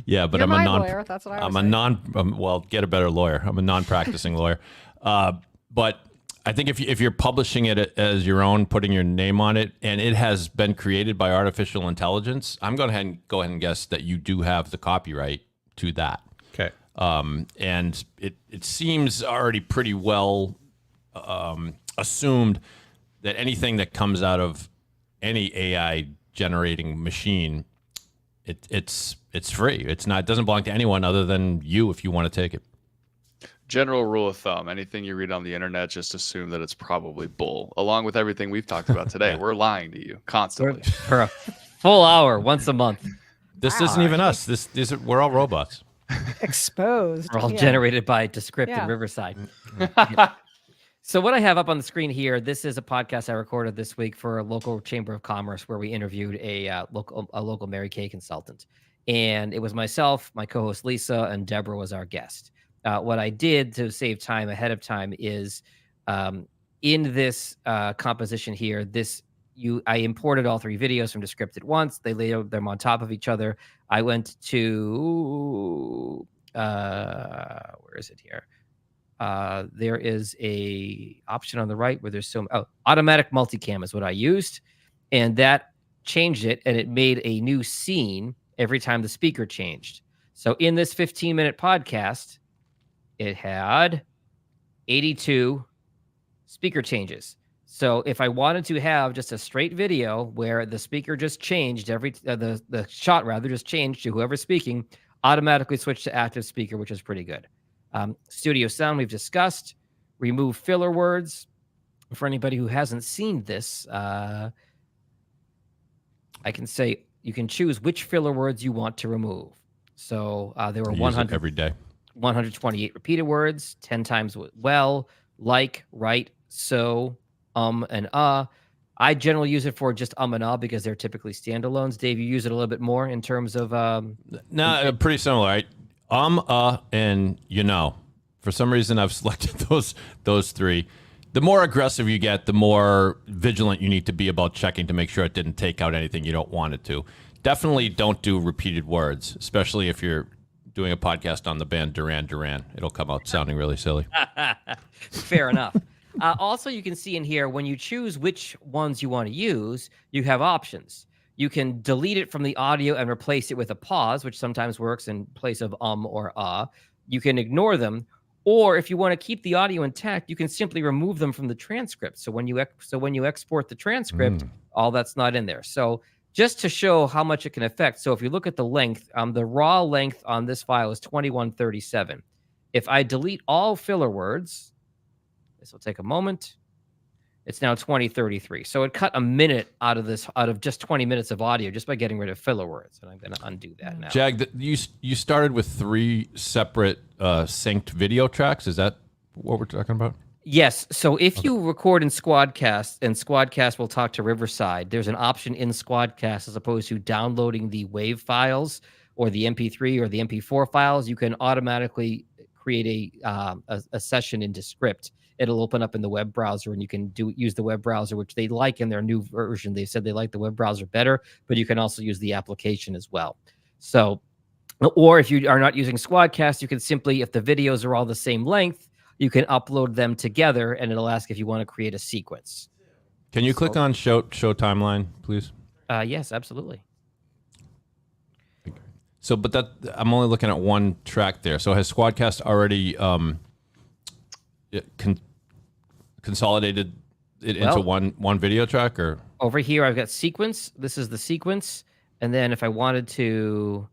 Yeah, but You're I'm my a non. lawyer, that's what I I'm would a say. non. Well, get a better lawyer. I'm a non-practicing lawyer. But I think if you're publishing it as your own, putting your name on it, and it has been created by artificial intelligence, I'm going to go ahead and guess that you do have the copyright to that. Okay. And it seems already pretty well assumed that anything that comes out of any AI generating machine, it's free. It doesn't belong to anyone other than you if you want to take it. General rule of thumb, anything you read on the internet, just assume that it's probably bull. Along with everything we've talked about today, we're lying to you constantly. For a full hour once a month. This isn't even us. We're all robots. Exposed. We're all Yeah. generated by Descript Yeah. and Riverside. So what I have up on the screen here, this is a podcast I recorded this week for a local chamber of commerce where we interviewed a local Mary Kay consultant. And it was myself, my co-host Lisa, and Deborah was our guest. What I did to save time ahead of time is in this composition here, I imported all three videos from Descript at once. They laid them on top of each other. I went to where is it here? There is a option on the right where there's automatic multicam is what I used, and that changed it, and it made a new scene every time the speaker changed. So in this 15-minute podcast, it had 82 speaker changes. So if I wanted to have just a straight video where the speaker just changed the shot rather just changed to whoever's speaking, automatically switch to active speaker, which is pretty good. Studio sound we've discussed. Remove filler words. For anybody who hasn't seen this, I can say you can choose which filler words you want to remove. So there were 100 every day. 128 repeated words, 10 times well, like, right, so, and I generally use it for just and because they're typically standalones. Dave, you use it a little bit more in terms of No, pretty similar, right? And For some reason I've selected those three. The more aggressive you get, the more vigilant you need to be about checking to make sure it didn't take out anything you don't want it to. Definitely don't do repeated words, especially if you're doing a podcast on the band Duran Duran. It'll come out sounding really silly. Fair enough. Also, you can see in here, when you choose which ones you want to use, you have options. You can delete it from the audio and replace it with a pause, which sometimes works in place of or You can ignore them. Or if you want to keep the audio intact, you can simply remove them from the transcript. So when you export the transcript, all that's not in there. So just to show how much it can affect. So if you look at the length, the raw length on this file is 2137. If I delete all filler words, this will take a moment. It's now 2033. So it cut a minute out of just 20 minutes of audio just by getting rid of filler words. And I'm going to undo that now. Jag, you started with 3 separate synced video tracks. Is that what we're talking about? Yes. So if you record in Squadcast and Squadcast will talk to Riverside, there's an option in Squadcast as opposed to downloading the WAV files or the MP3 or the MP4 files. You can automatically create a session into Script. It'll open up in the web browser, and you can use the web browser, which they like in their new version. They said they like the web browser better, but you can also use the application as well. So, or if you are not using Squadcast, you can simply, if the videos are all the same length, you can upload them together, and it'll ask if you want to create a sequence. Can you click on show timeline, please? Yes, absolutely. So, but I'm only looking at one track there. So has Squadcast already consolidated it into one video track, or? Over here, I've got sequence. This is the sequence. And then if I wanted to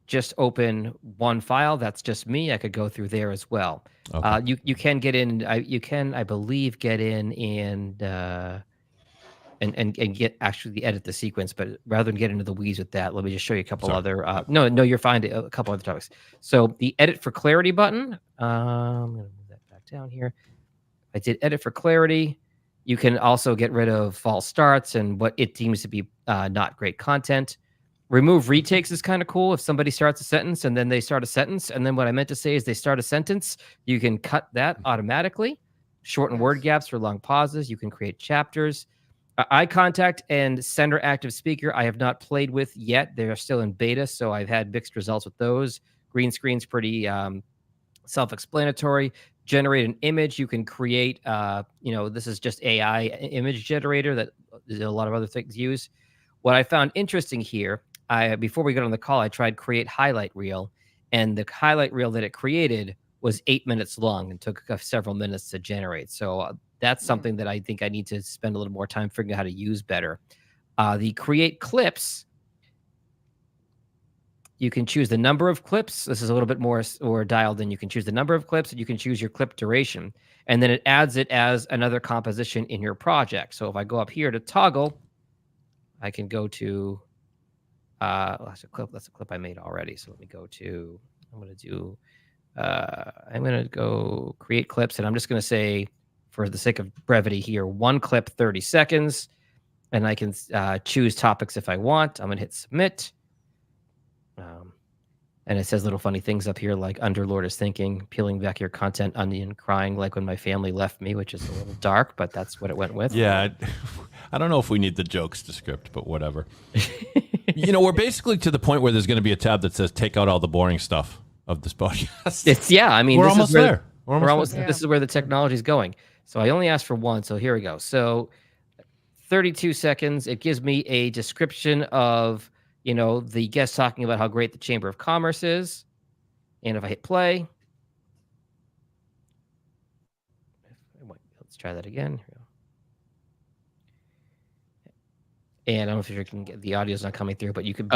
just open one file, that's just me, I could go through there as well. Okay. You can get in, I believe, get in and get actually edit the sequence, but rather than get into the weeds with that, let me just show you a couple other, no, you're fine, a couple other topics. So the edit for clarity button, I'm going to move that back back down here. I did edit for clarity. You can also get rid of false starts and what it deems to be not great content. Remove retakes is kind of cool. If somebody starts a sentence and then they start a sentence, and then what I meant to say is they start a sentence, you can cut that automatically. Shorten word gaps for long pauses. You can create chapters. Eye contact and center active speaker I have not played with yet. They're still in beta, so I've had mixed results with those. Green screen's pretty self-explanatory. Generate an image. You can create, this is just AI image generator that a lot of other things use. What I found interesting here, before we got on the call, I tried create highlight reel, and the highlight reel that it created was 8 minutes long and took several minutes to generate. So that's something that I think I need to spend a little more time figuring out how to use better. The create clips, you can choose the number of clips. This is a little bit more dialed in. You can choose the number of clips, and you can choose your clip duration. And then it adds it as another composition in your project. So if I go up here to toggle, I can go to, that's a clip I made already. So let me go to, I'm going to go create clips, and I'm just going to say, for the sake of brevity here, one clip, 30 seconds, and I can choose topics if I want. I'm going to hit submit. And it says little funny things up here like Underlord is thinking, peeling back your content, onion, crying like when my family left me, which is a little dark, but that's what it went with. Yeah. I don't know if we need the jokes to script, but whatever. We're basically to the point where there's going to be a tab that says take out all the boring stuff of this podcast. We're almost there. This is where the technology is going. So I only asked for one. So here we go. So 32 seconds. It gives me a description of, the guest talking about how great the Chamber of Commerce is. And if I hit play, let's try that again. And I don't know if you can get the audio's not coming through, but you could.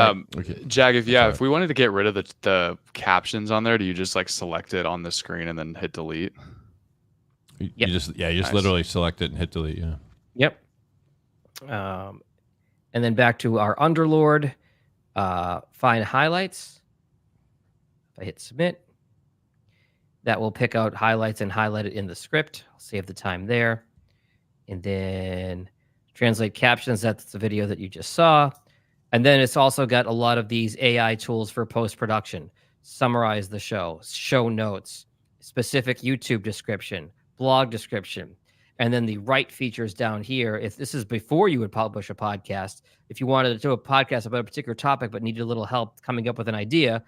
Jag, if we wanted to get rid of the captions on there, do you just select it on the screen and then hit delete? You just literally select it and hit delete. Yeah. Yep. And then back to our Underlord. Find highlights. If I hit submit, that will pick out highlights and highlight it in the script. I'll save the time there. And then translate captions. That's the video that you just saw. And then it's also got a lot of these AI tools for post-production. Summarize the show notes, specific YouTube description, blog description. And then the write features down here. If this is before you would publish a podcast, if you wanted to do a podcast about a particular topic but needed a little help coming up with an idea,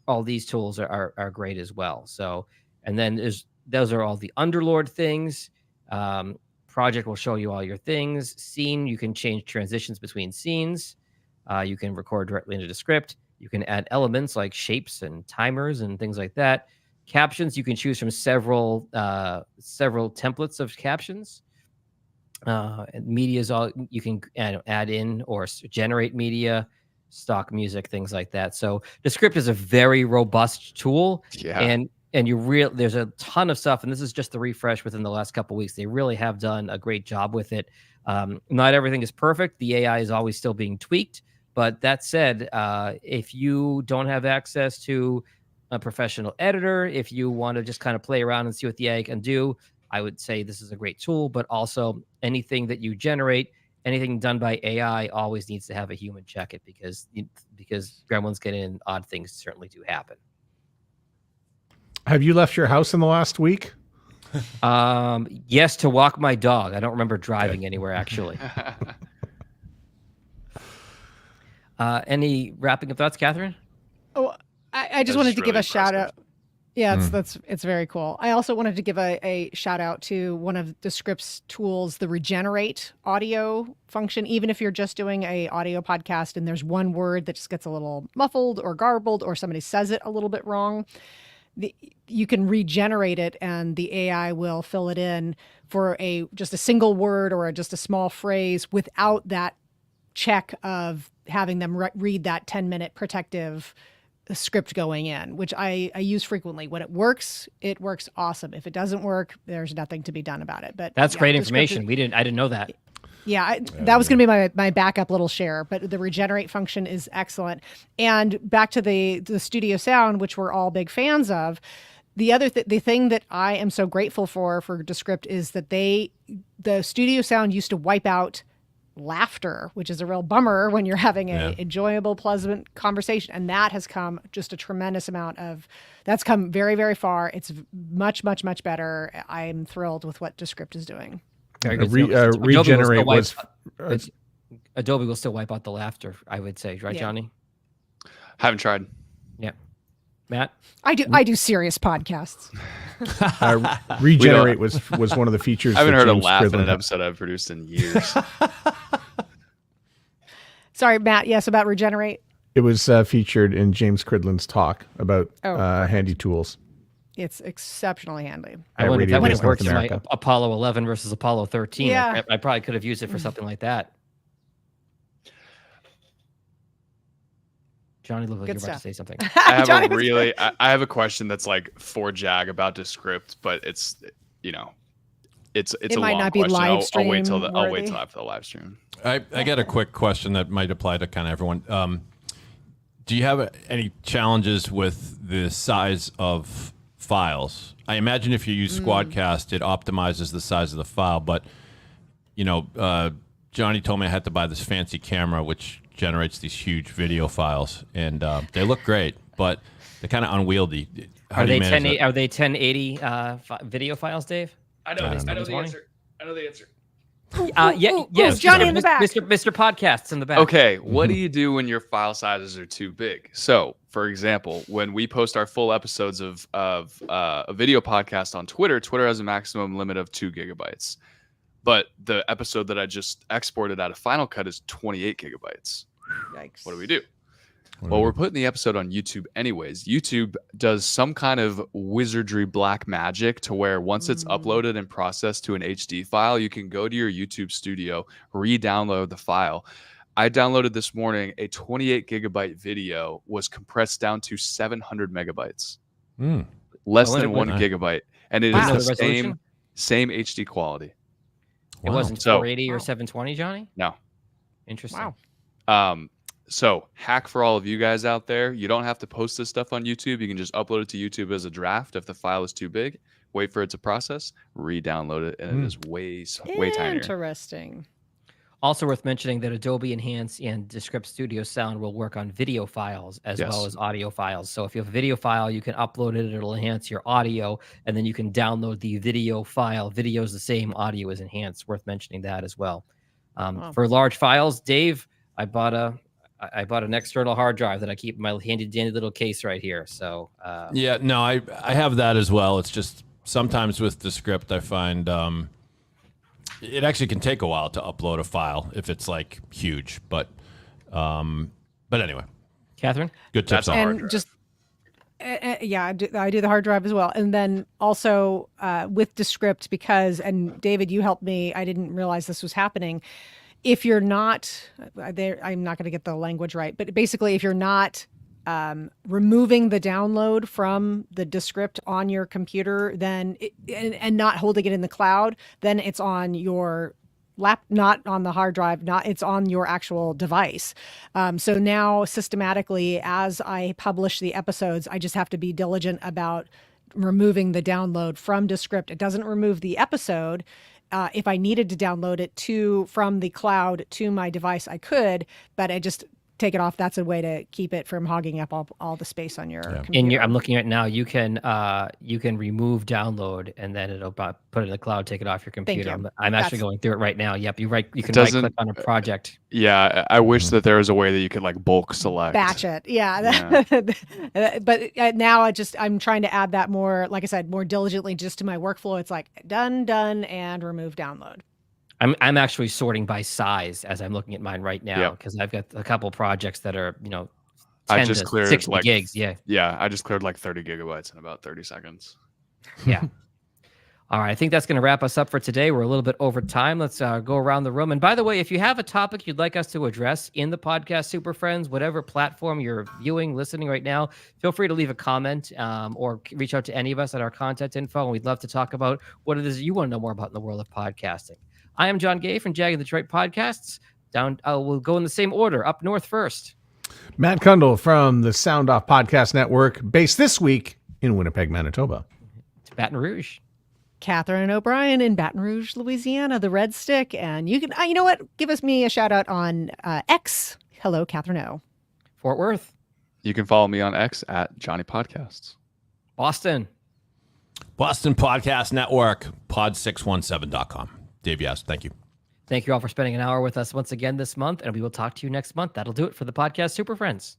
all these tools are great as well. So, and then those are all the Underlord things. Project will show you all your things. Scene, you can change transitions between scenes. You can record directly into the script. You can add elements like shapes and timers and things like that. Captions, you can choose from several templates of captions. Media is all you can add in or generate media, stock music, things like that. So the script is a very robust tool. Yeah. And there's a ton of stuff, and this is just the refresh within the last couple of weeks. They really have done a great job with it. Not everything is perfect. The AI is always still being tweaked. But that said, if you don't have access to a professional editor, if you want to just kind of play around and see what the AI can do, I would say this is a great tool. But also anything that you generate, anything done by AI always needs to have a human check it because gremlins get in, odd things certainly do happen. Have you left your house in the last week? Yes, to walk my dog. I don't remember driving anywhere, actually. Any wrapping up thoughts, Catherine? Oh, I just wanted to give a shout out. Yeah, it's very cool. I also wanted to give a shout out to one of the script's tools, the regenerate audio function. Even if you're just doing a audio podcast and there's one word that just gets a little muffled or garbled or somebody says it a little bit wrong, you can regenerate it and the AI will fill it in for just a single word or just a small phrase without that check of having them read that 10-minute protective script going in, which I use frequently. When it works awesome. If it doesn't work, there's nothing to be done about it. But that's great information. I didn't know that. Yeah, that was going to be my backup little share, but the regenerate function is excellent. And back to the studio sound, which we're all big fans of, the thing that I am so grateful for Descript is that the studio sound used to wipe out laughter, which is a real bummer when you're having an enjoyable, pleasant conversation. And that has come just a tremendous amount that's come very, very far. It's much, much, much better. I'm thrilled with what Descript is doing. Regenerate was... Adobe will still wipe out the laughter, I would say. Right, Johnny? Haven't tried. Yeah. Matt? I do serious podcasts. Regenerate was one of the features. I haven't heard a James laugh in Cridlin an had. episode I've produced in years. Sorry, Matt. Yes, about Regenerate. It was featured in James Cridlin's talk about handy tools. It's exceptionally handy. I wonder if that would have worked in my America. Apollo 11 versus Apollo 13. Yeah. I probably could have used it for something like that. Johnny looked like you were about to say something. I have a question that's like for Jag about Descript, but it's it's a might long not be question. live I'll wait till worthy. after the live stream. I got a quick question that might apply to kind of everyone. Do you have any challenges with the size of files? I imagine if you use Squadcast, it optimizes the size of the file, but Johnny told me I had to buy this fancy camera, which generates these huge video files, and they look great, but they're kind of unwieldy. Are they 1080 video files, Dave? I know the answer. Yes, Johnny in the back. Mr. Podcasts in the back. Okay, what do you do when your file sizes are too big? So, for example, when we post our full episodes of a video podcast on Twitter has a maximum limit of 2 gigabytes. But the episode that I just exported out of Final Cut is 28 gigabytes. Yikes. What do we do? Well, we're putting the episode on YouTube anyways. YouTube does some kind of wizardry black magic to where once it's uploaded and processed to an HD file, you can go to your YouTube studio, re-download the file. I downloaded this morning a 28 gigabyte video, was compressed down to 700 megabytes. Less than 1 gigabyte. And it is the same HD quality. It wasn't 480 or 720, Johnny? No. Interesting. Wow. So hack for all of you guys out there. You don't have to post this stuff on YouTube. You can just upload it to YouTube as a draft. If the file is too big, wait for it to process, re-download it, and it is way tinier. Interesting. Also worth mentioning that Adobe Enhance and Descript Studio Sound will work on video files as well as audio files. So if you have a video file, you can upload it. It'll enhance your audio, and then you can download the video file. Video is the same. Audio is enhanced. Worth mentioning that as well. For large files, Dave, I bought an external hard drive that I keep in my handy dandy little case right here. So I have that as well. It's just sometimes with Descript, I find it actually can take a while to upload a file if it's like huge. But anyway, Catherine, good tips on hard drive. Just I do the hard drive as well, and then also with Descript and David, you helped me. I didn't realize this was happening. If you're not there, I'm not going to get the language right, but basically, if you're not removing the download from the Descript on your computer, then and not holding it in the cloud, then it's on your not on the hard drive, it's on your actual device. So now systematically, as I publish the episodes, I just have to be diligent about removing the download from Descript. It doesn't remove the episode. If I needed to download it from the cloud to my device, I could, but I just take it off. That's a way to keep it from hogging up all the space on your computer. I'm looking at it now. You can remove download, and then it'll put it in the cloud, take it off your computer. Thank you. I'm actually going through it right now. Yep, you can right click on a project. Yeah, I wish that there was a way that you could like bulk select. Batch it. Yeah. But now I'm trying to add that more, like I said, more diligently just to my workflow. It's like done, and remove download. I'm actually sorting by size as I'm looking at mine right now because I've got a couple projects that are 10 I just to cleared 60 like gigs. Yeah, I just cleared like 30 gigabytes in about 30 seconds. Yeah. All right, I think that's going to wrap us up for today. We're a little bit over time. Let's go around the room. And by the way, if you have a topic you'd like us to address in the Podcast Super Friends, whatever platform you're viewing, listening right now, feel free to leave a comment or reach out to any of us at our contact info. And we'd love to talk about what it is you want to know more about in the world of podcasting. I am John Gay from Jag and the Detroit Podcasts. We'll go in the same order. Up north first. Matt Kundle from the Sound Off Podcast Network, based this week in Winnipeg, Manitoba. It's Baton Rouge. Catherine O'Brien in Baton Rouge, Louisiana, the Red Stick. And you can, you know what? Give me a shout out on X. Hello, Catherine O. Fort Worth. You can follow me on X at Johnny Podcasts. Boston. Boston Podcast Network, pod617.com. Dave Yast, thank you. Thank you all for spending an hour with us once again this month, and we will talk to you next month. That'll do it for the Podcast Super Friends.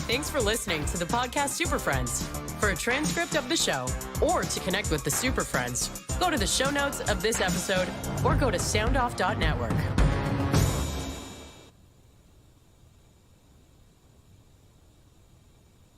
Thanks for listening to the Podcast Super Friends. For a transcript of the show or to connect with the Super Friends, go to the show notes of this episode or go to soundoff.network.